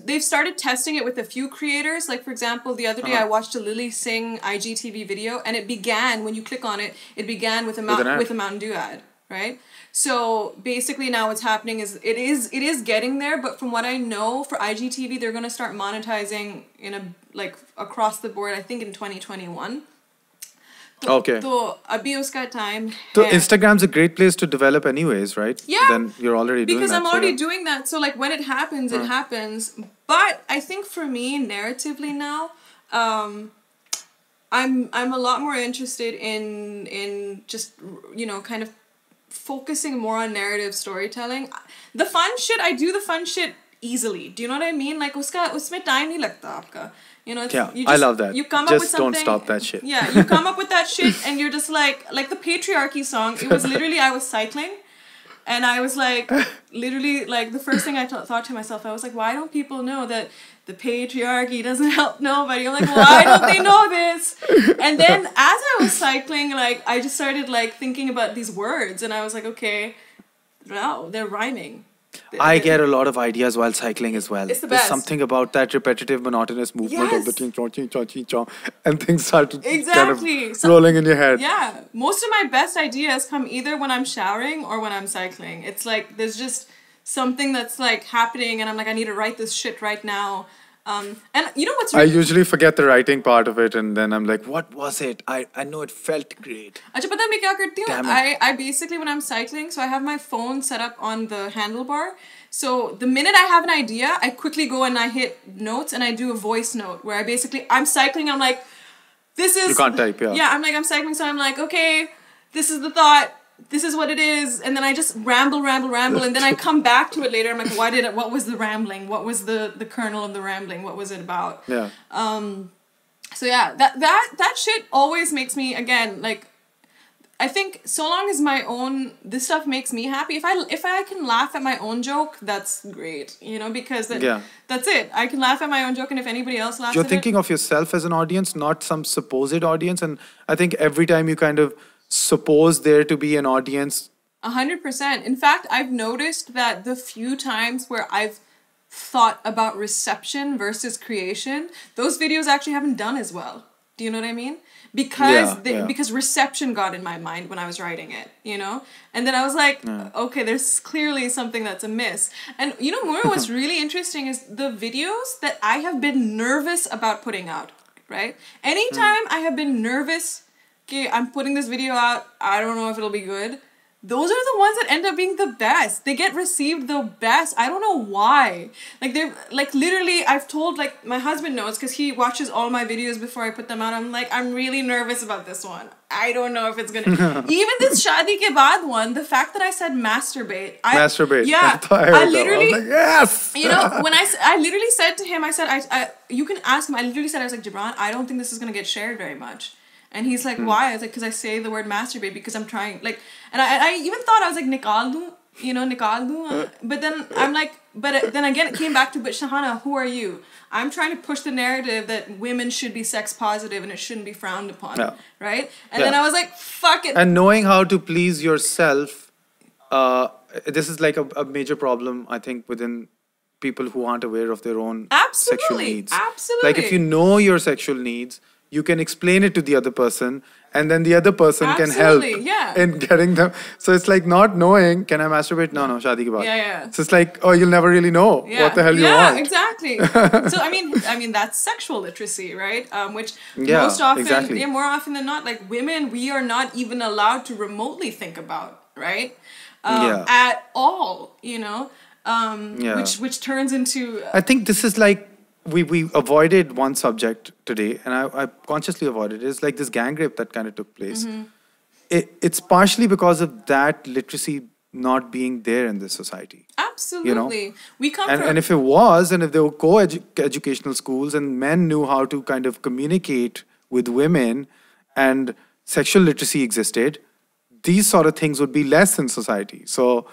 They've started testing it with a few creators. Like, for example, the other day I watched a Lily Singh IGTV video, and it began, when you click on it, it began with a Mountain Dew ad, right? So basically now what's happening is it is getting there, but from what I know, for IGTV, they're going to start monetizing across the board, I think in 2021. Okay. So abhi uska time. So Instagram's a great place to develop anyways, right? Yeah. Then you're already doing that. Because I'm already doing that. So like when it happens, it happens. But I think for me, narratively now, I'm a lot more interested in just, kind of focusing more on narrative storytelling. The fun shit, I do the fun shit easily. Do you know what I mean? Like usme time nahi lagta aapka. I love that. You come just up with something. Don't stop that shit. Yeah, you come up with that shit and you're just like the patriarchy song. It was literally, I was cycling and I was like, literally like the first thing I thought to myself, I was like, why don't people know that the patriarchy doesn't help nobody? I'm like, why don't they know this? And then as I was cycling, like I just started like thinking about these words and I was like, okay, wow, they're rhyming. I get a lot of ideas while cycling as well. It's the There's best. something about that repetitive, monotonous movement of the ting chong ching chong ching chong, and things start to exactly. rolling in your head. Yeah, most of my best ideas come either when I'm showering or when I'm cycling. It's like there's just something that's like happening, and I'm like, I need to write this shit right now. And you know what's I usually forget the writing part of it, and then I'm like, what was it? I know it felt great. Acha, pata hai main kya karti hu? I basically, when I'm cycling, so I have my phone set up on the handlebar. So the minute I have an idea, I quickly go and I hit notes and I do a voice note where I'm cycling, I'm like, this is... You can't type, yeah. Yeah, I'm cycling, so I'm like, okay, this is the thought. This is what it is, and then I just ramble, and then I come back to it later. I'm like, what was the rambling? What was the kernel of the rambling? What was it about? Yeah. So yeah, that shit always makes me, again, like, I think so long as this stuff makes me happy. If I can laugh at my own joke, that's great, because that's it. I can laugh at my own joke, and if anybody else laughs, you're thinking of yourself as an audience, not some supposed audience, and I think every time you kind of suppose there to be an audience. 100%. In fact, I've noticed that the few times where I've thought about reception versus creation, those videos actually haven't done as well. Do you know what I mean? Because reception got in my mind when I was writing it, And then I was like, okay, there's clearly something that's amiss. And Morooo, what's really interesting is the videos that I have been nervous about putting out, right? Anytime I have been nervous, okay, I'm putting this video out, I don't know if it'll be good. Those are the ones that end up being the best. They get received the best. I don't know why. Like, they're, like, literally, I've told, like, my husband knows because he watches all my videos before I put them out. I'm like, I'm really nervous about this one. I don't know if it's gonna... Even this Shaadi Ke Baad one, the fact that I said masturbate. Masturbate. Yeah. I literally... I was like, yes! When I literally said to him, I said, you can ask him. I literally said, I was like, Gibran, I don't think this is gonna get shared very much. And he's like, why? I was like, because I say the word masturbate because I'm trying, like, and I even thought I was like, nikal do, nikal do. But then I'm like, but then again, it came back to, but Shahaana, who are you? I'm trying to push the narrative that women should be sex positive and it shouldn't be frowned upon, right? And then I was like, fuck it. And knowing how to please yourself, this is like a major problem, I think, within people who aren't aware of their own sexual needs. Absolutely. Like, if you know your sexual needs, you can explain it to the other person, and then the other person can help in getting them. So it's like not knowing, can I masturbate? No, shaadi ke baad. Yeah. So it's like, oh, you'll never really know what the hell you want. Yeah, exactly. So I mean that's sexual literacy, right? Which most often, more often than not, like women, we are not even allowed to remotely think about, right? At all, which turns into. I think this is like. We avoided one subject today, and I consciously avoided it. It's like this gang rape that kind of took place. It's partially because of that literacy not being there in this society. Absolutely. We come from... And if it was, and if there were co-educational schools and men knew how to kind of communicate with women and sexual literacy existed, these sort of things would be less in society. So...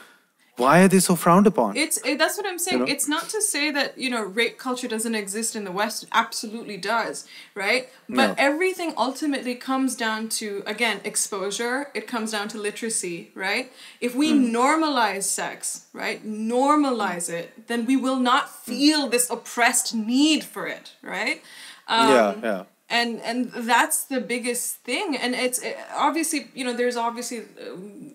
Why are they so frowned upon? That's what I'm saying. It's not to say that, rape culture doesn't exist in the West. It absolutely does, right? But everything ultimately comes down to, again, exposure. It comes down to literacy, right? If we normalize sex, right? Normalize it, then we will not feel this oppressed need for it, right? And that's the biggest thing. And it's obviously, there's obviously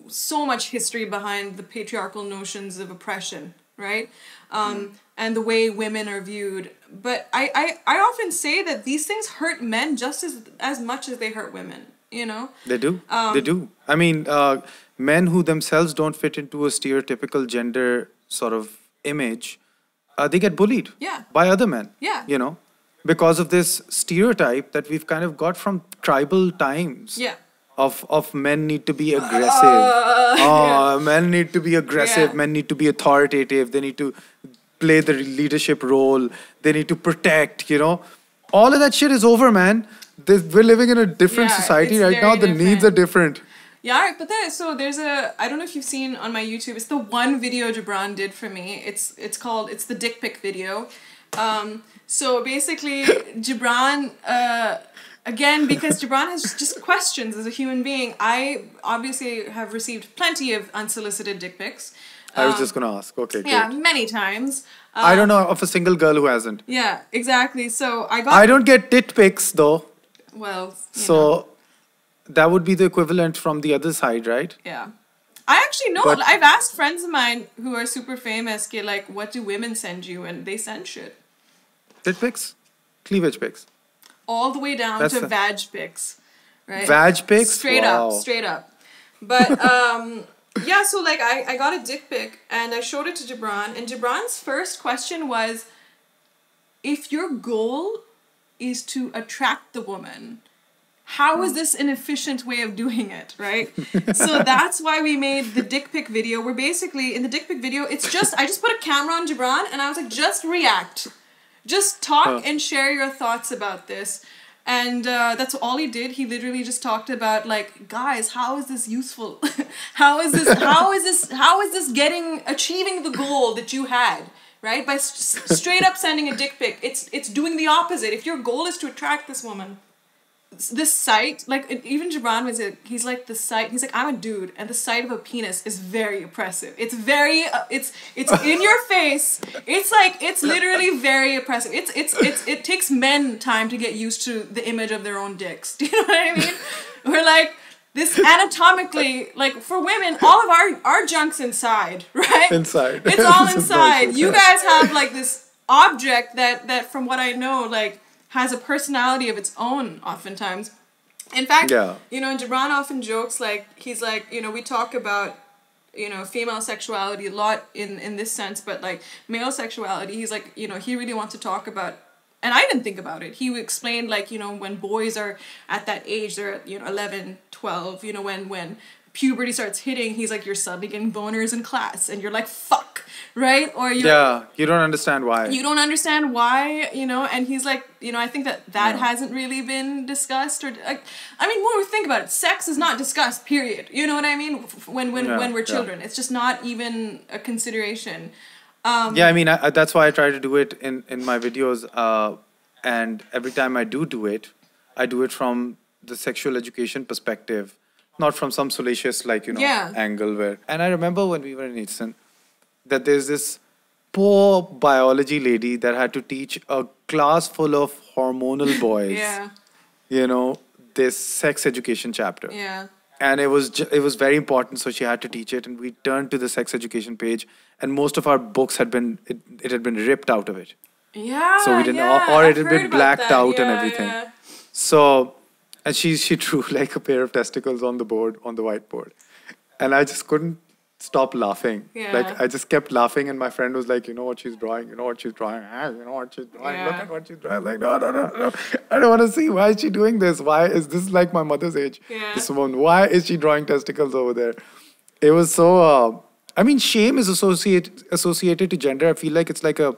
so much history behind the patriarchal notions of oppression, right? And the way women are viewed. But I often say that these things hurt men just as much as they hurt women, They do. They do. I mean, men who themselves don't fit into a stereotypical gender sort of image, they get bullied by other men, because of this stereotype that we've kind of got from tribal times of men need to be aggressive. Men need to be aggressive. Men need to be authoritative. They need to play the leadership role. They need to protect, All of that shit is over, man. We're living in a different society right now. The needs are different. Yeah, but there's I don't know if you've seen on my YouTube, it's the one video Gibran did for me. It's the dick pic video. So basically, Gibran, again, because Gibran has just questions as a human being, I obviously have received plenty of unsolicited dick pics. I was just going to ask. Okay, yeah, great. Many times. I don't know of a single girl who hasn't. Yeah, exactly. So I don't get tit pics, though. Well, that would be the equivalent from the other side, right? Yeah. I actually know. I've asked friends of mine who are super famous, like, what do women send you? And they send shit. Tit pics? Cleavage pics? All the way down to vag pics, right? Vag pics? Straight up. But, so, like, I got a dick pic, and I showed it to Gibran, and Gibran's first question was, if your goal is to attract the woman, how is this an efficient way of doing it, right? So that's why we made the dick pic video, where basically, in the dick pic video, I just put a camera on Gibran, and I was like, just react. Just talk and share your thoughts about this. And that's all he did. He literally just talked about, like, guys, how is this useful? how is this achieving the goal that you had, right? By straight up sending a dick pic. It's doing the opposite. If your goal is to attract this woman, this sight, like, even Gibran he's like, I'm a dude, and the sight of a penis is very oppressive. It's very, it's in your face. It's literally very oppressive. It takes men time to get used to the image of their own dicks. Do you know what I mean? We're like, this anatomically, like, for women, all of our junk's inside, right? Inside. It's all inside. You guys have, like, this object that from what I know, like, has a personality of its own oftentimes. In fact, Gibran often jokes, like, he's like, we talk about, female sexuality a lot in this sense, but, like, male sexuality, he's like, he really wants to talk about, and I didn't think about it. He explained, like, when boys are at that age, they're at, 11, 12, when puberty starts hitting, he's like, you're suddenly getting boners in class, and you're like, fuck, right? Or you don't understand why. You don't understand why, and he's like, I think that hasn't really been discussed, or, like, I mean, when we think about it, sex is not discussed, period. You know what I mean? When we're children, it's just not even a consideration. I mean, that's why I try to do it in my videos, and every time I do it, I do it from the sexual education perspective. Not from some salacious, like, angle where... And I remember when we were in Easton, that there's this poor biology lady that had to teach a class full of hormonal boys, this sex education chapter. Yeah. And it was very important, so she had to teach it. And we turned to the sex education page, and most of our books had been... It had been ripped out of it. Yeah, so we didn't... Or it had been blacked out and everything. Yeah. So... And she drew, like, a pair of testicles on the whiteboard. And I just couldn't stop laughing. Yeah. Like, I just kept laughing, and my friend was like, you know what she's drawing? You know what she's drawing? You know what she's drawing? Yeah. Look at what she's drawing. Like, no. I don't want to see. Why is she doing this? Why is this like my mother's age? Yeah. This woman, why is she drawing testicles over there? It was so... I mean, shame is associated to gender. I feel like it's like an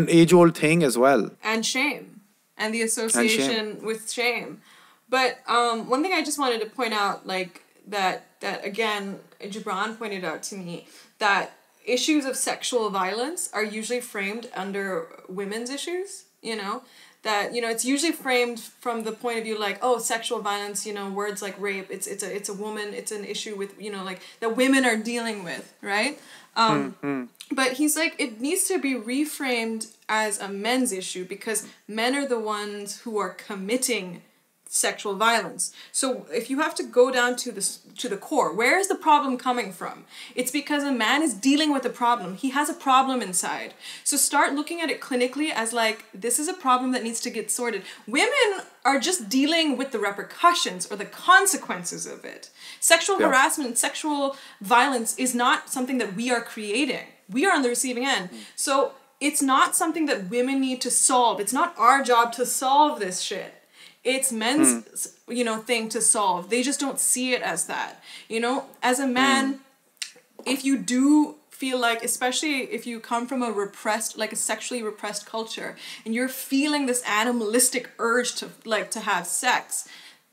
age-old thing as well. And shame. And the association with shame. But one thing I just wanted to point out, like, that again, Gibran pointed out to me, that issues of sexual violence are usually framed under women's issues, you know? That, you know, it's usually framed from the point of view like, oh, sexual violence, you know, words like rape, it's a woman, it's an issue with, you know, like, that women are dealing with, right? But he's like, it needs to be reframed as a men's issue because men are the ones who are committing sexual violence. So if you have to go down to the core, where is the problem coming from? It's because a man is dealing with a problem. He has a problem inside. So start looking at it clinically as like, this is a problem that needs to get sorted. Women are just dealing with the repercussions or the consequences of it. Sexual harassment, sexual violence is not something that we are creating. We are on the receiving end. So it's not something that women need to solve. It's not our job to solve this shit. It's men's, you know, thing to solve. They just don't see it as that. You know, as a man, if you do feel like, especially if you come from a repressed, like a sexually repressed culture, and you're feeling this animalistic urge to, like, to have sex,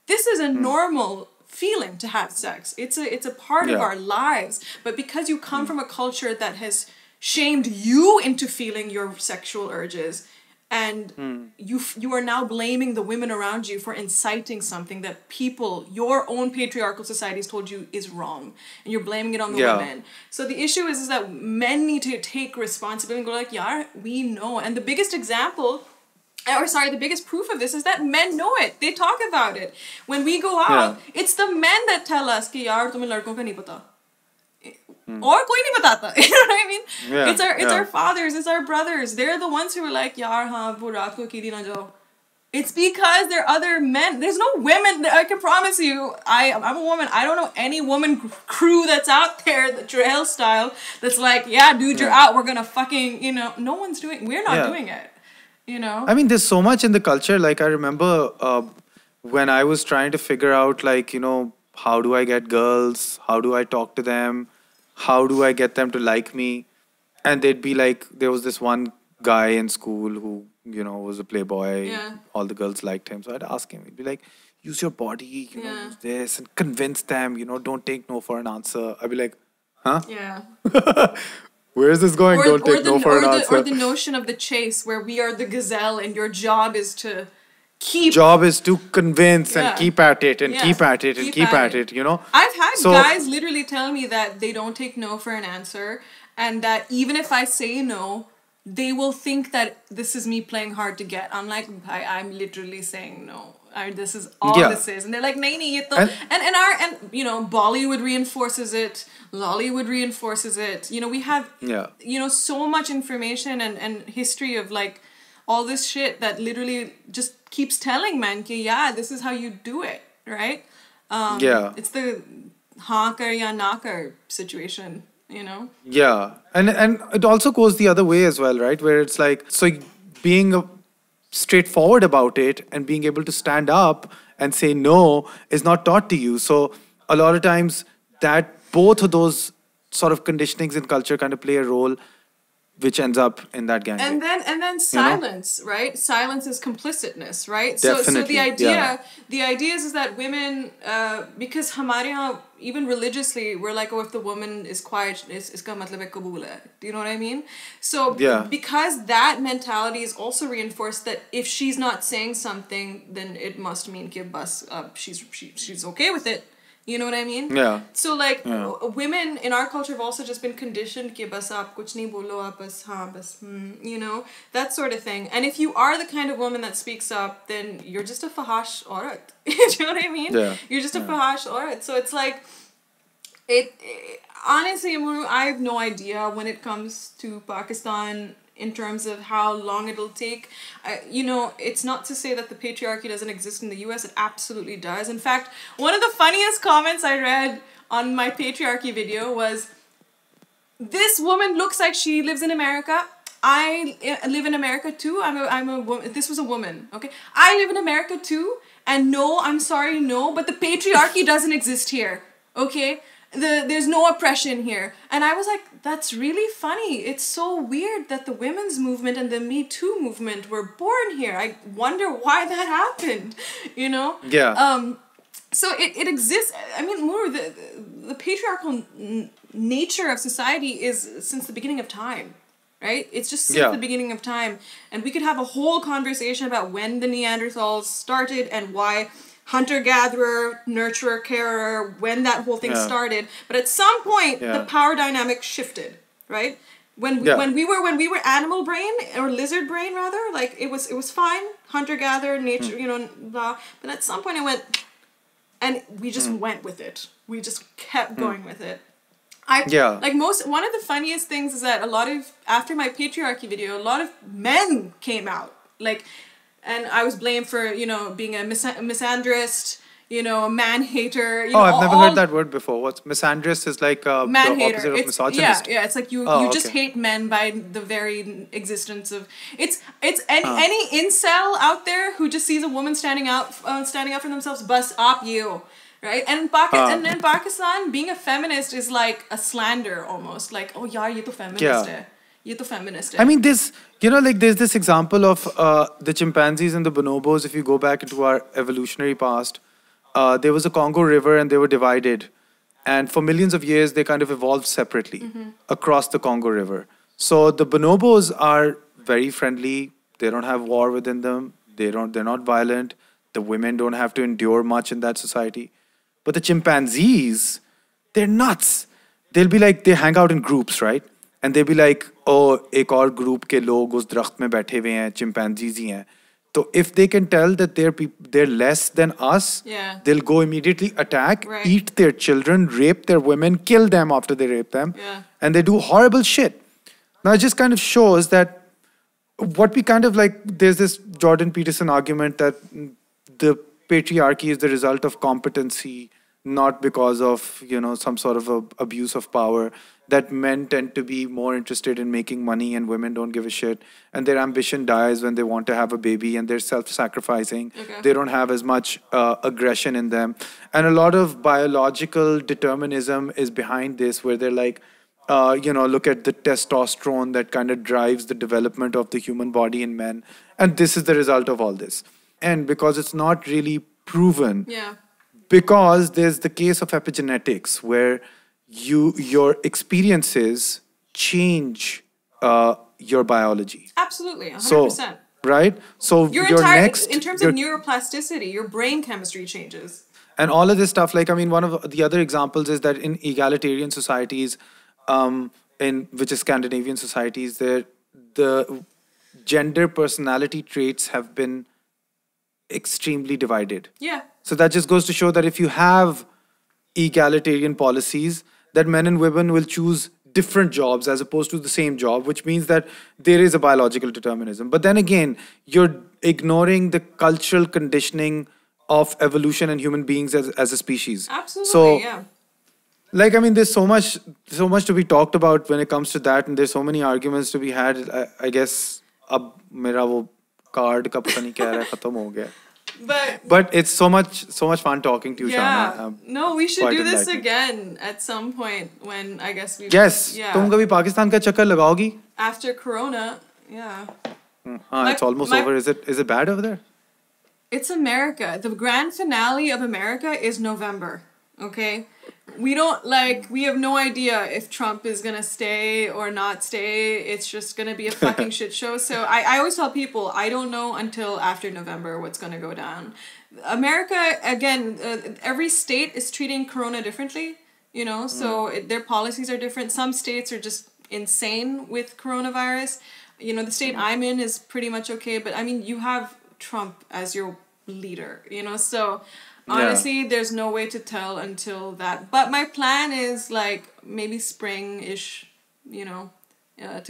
this is a normal feeling to have sex. It's a part of our lives. But because you come from a culture that has shamed you into feeling your sexual urges, and you are now blaming the women around you for inciting something that people, your own patriarchal society has told you is wrong. And you're blaming it on the women. So the issue is that men need to take responsibility and go like, yeah, we know. And the biggest example, the biggest proof of this is that men know it. They talk about it. When we go out, it's the men that tell us कि यार तुम्हें लड़कों का नहीं पता. और कोई नहीं बताता. You know what I mean? Yeah, it's our fathers, it's our brothers. They're the ones who are like, यार हाँ वो रात को कीदी ना जाओ. It's because there are other men. There's no women. I can promise you, I'm a woman. I don't know any woman crew that's out there, the trail style, that's like, yeah, dude, you're out. We're gonna fucking, you know, no one's doing. We're not doing it. You know. I mean, there's so much in the culture. Like I remember when I was trying to figure out, like, you know, how do I get girls? How do I talk to them? How do I get them to like me? And they'd be like, there was this one guy in school who, you know, was a playboy. Yeah. All the girls liked him. So I'd ask him, he'd be like, use your body, you know, use this, and convince them, you know, don't take no for an answer. I'd be like, huh? Yeah. Where is this going? Don't take no for an answer. Or the notion of the chase where we are the gazelle and your job is to keep... Job is to convince and keep at it and keep at it and keep at it, you know. I've had guys literally tell me that they don't take no for an answer and that even if I say no, they will think that this is me playing hard to get. I'm like, I'm literally saying no. This is all this is. And they're like, nahi, ye to. And you know, Bollywood reinforces it. Lollywood reinforces it. You know, we have, you know, so much information and history of like all this shit that literally just keeps telling men, ki, yeah, this is how you do it, right? It's the haan kar ya na kar situation. You know? Yeah. And it also goes the other way as well, right? Where it's like, so being straightforward about it and being able to stand up and say no is not taught to you. So a lot of times that both of those sort of conditionings in culture kind of play a role, which ends up in that gang. And then silence, right? Silence is complicitness, right? Definitely. So the idea is that women, because हमारे यहाँ, even religiously, we're like, oh, if the woman is quiet, iska matlab hai kabool hai. Do you know what I mean? So because that mentality is also reinforced that if she's not saying something, then it must mean कि bas she's okay with it. You know what I mean? Yeah. So like women in our culture have also just been conditioned कि बस आप कुछ नहीं बोलो आप बस हाँ बस you know, that sort of thing. And if you are the kind of woman that speaks up, then you're just a fahash aurat. Do you know what I mean? Yeah. You're just a fahash aurat. So it's like honestly, Morooo, I have no idea when it comes to Pakistan in terms of how long it'll take. You know, it's not to say that the patriarchy doesn't exist in the US. It absolutely does. In fact, one of the funniest comments I read on my patriarchy video was, this woman looks like she lives in America. I live in America too. I'm a woman. This was a woman, okay? I live in America too. And no, I'm sorry, no, but the patriarchy doesn't exist here, okay? There's no oppression here. And I was like, that's really funny. It's so weird that the women's movement and the Me Too movement were born here. I wonder why that happened, you know? Yeah. So it exists. I mean, more the patriarchal nature of society is since the beginning of time, right? It's just since the beginning of time, and we could have a whole conversation about when the Neanderthals started and why hunter-gatherer, nurturer, carer, when that whole thing started. But at some point, the power dynamic shifted, right? When we were animal brain or lizard brain rather, like it was fine, hunter-gatherer, nature, blah. But at some point it went. And we just went with it. We just kept going with it. One of the funniest things is that after my patriarchy video, a lot of men came out. And I was blamed for, being a misandrist, a man-hater. I've never heard that word before. What's misandrist is like the opposite of misogynist. Yeah, it's like you just hate men by the very existence of... It's any incel out there who just sees a woman standing out for themselves, bust up you, right? And in Pakistan, being a feminist is like a slander almost. Like, oh, yaar, ye to feminist hai. Ye to feminist hai. I mean, there's this example of the chimpanzees and the bonobos. If you go back into our evolutionary past, there was a Congo River and they were divided. And for millions of years, they kind of evolved separately across the Congo River. So the bonobos are very friendly. They don't have war within them. They're not violent. The women don't have to endure much in that society. But the chimpanzees, they're nuts. They'll be like, they hang out in groups, right? And they'll be like, oh, ek aur group ke log us drakht mein baithe hue hain, chimpanzees hi hain. So if they can tell that they're less than us, they'll go immediately attack, eat their children, rape their women, kill them after they rape them. And they do horrible shit. Now it just kind of shows that what we kind of like, there's this Jordan Peterson argument that the patriarchy is the result of competency, not because of, some sort of abuse of power, that men tend to be more interested in making money and women don't give a shit. And their ambition dies when they want to have a baby and they're self-sacrificing. They don't have as much aggression in them. And a lot of biological determinism is behind this, where they're like, look at the testosterone that kind of drives the development of the human body in men. And this is the result of all this. And because it's not really proven, because there's the case of epigenetics where your experiences change your biology. Absolutely, 100%. So, right? So in terms of neuroplasticity, your brain chemistry changes. And all of this stuff, one of the other examples is that in egalitarian societies, which is Scandinavian societies, the gender personality traits have been extremely divided. So that just goes to show that if you have egalitarian policies, that men and women will choose different jobs as opposed to the same job, which means that there is a biological determinism. But then again, you're ignoring the cultural conditioning of evolution and human beings as a species. Absolutely, there's so much to be talked about when it comes to that, and there's so many arguments to be had. I guess ab mera wo card ka pata nahi kya raha hai, khatam ho gaya. But it's so much fun talking to you, Shahaana. No, we should do this again at some point when I guess we... Yes. तुम कभी पाकिस्तान का चक्कर लगाओगी? After Corona, it's almost over. Is it bad over there? It's America. The grand finale of America is November. Okay? We have no idea if Trump is gonna stay or not stay. It's just gonna be a fucking shit show. So I always tell people, I don't know until after November what's gonna go down. America, again, every state is treating Corona differently, so their policies are different. Some states are just insane with coronavirus. The state I'm in is pretty much okay, but I mean, you have Trump as your leader, so... Honestly, there's no way to tell until that. But my plan is maybe spring-ish, to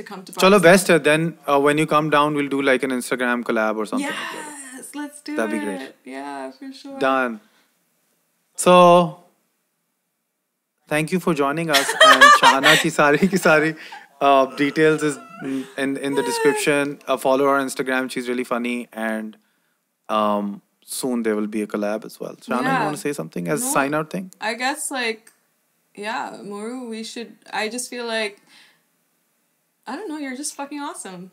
come to Pakistan. Chalo, best. Then when you come down, we'll do an Instagram collab or something. Yes, let's do That'd it. be great. Yeah, for sure. Done. So, thank you for joining us. And Shahaana ki sari details is in the description. Follow our Instagram. She's really funny. And... soon there will be a collab as well. Shahaana, you want to say something as a sign out thing? I guess Morooo, we should, I just feel like, I don't know, you're just fucking awesome.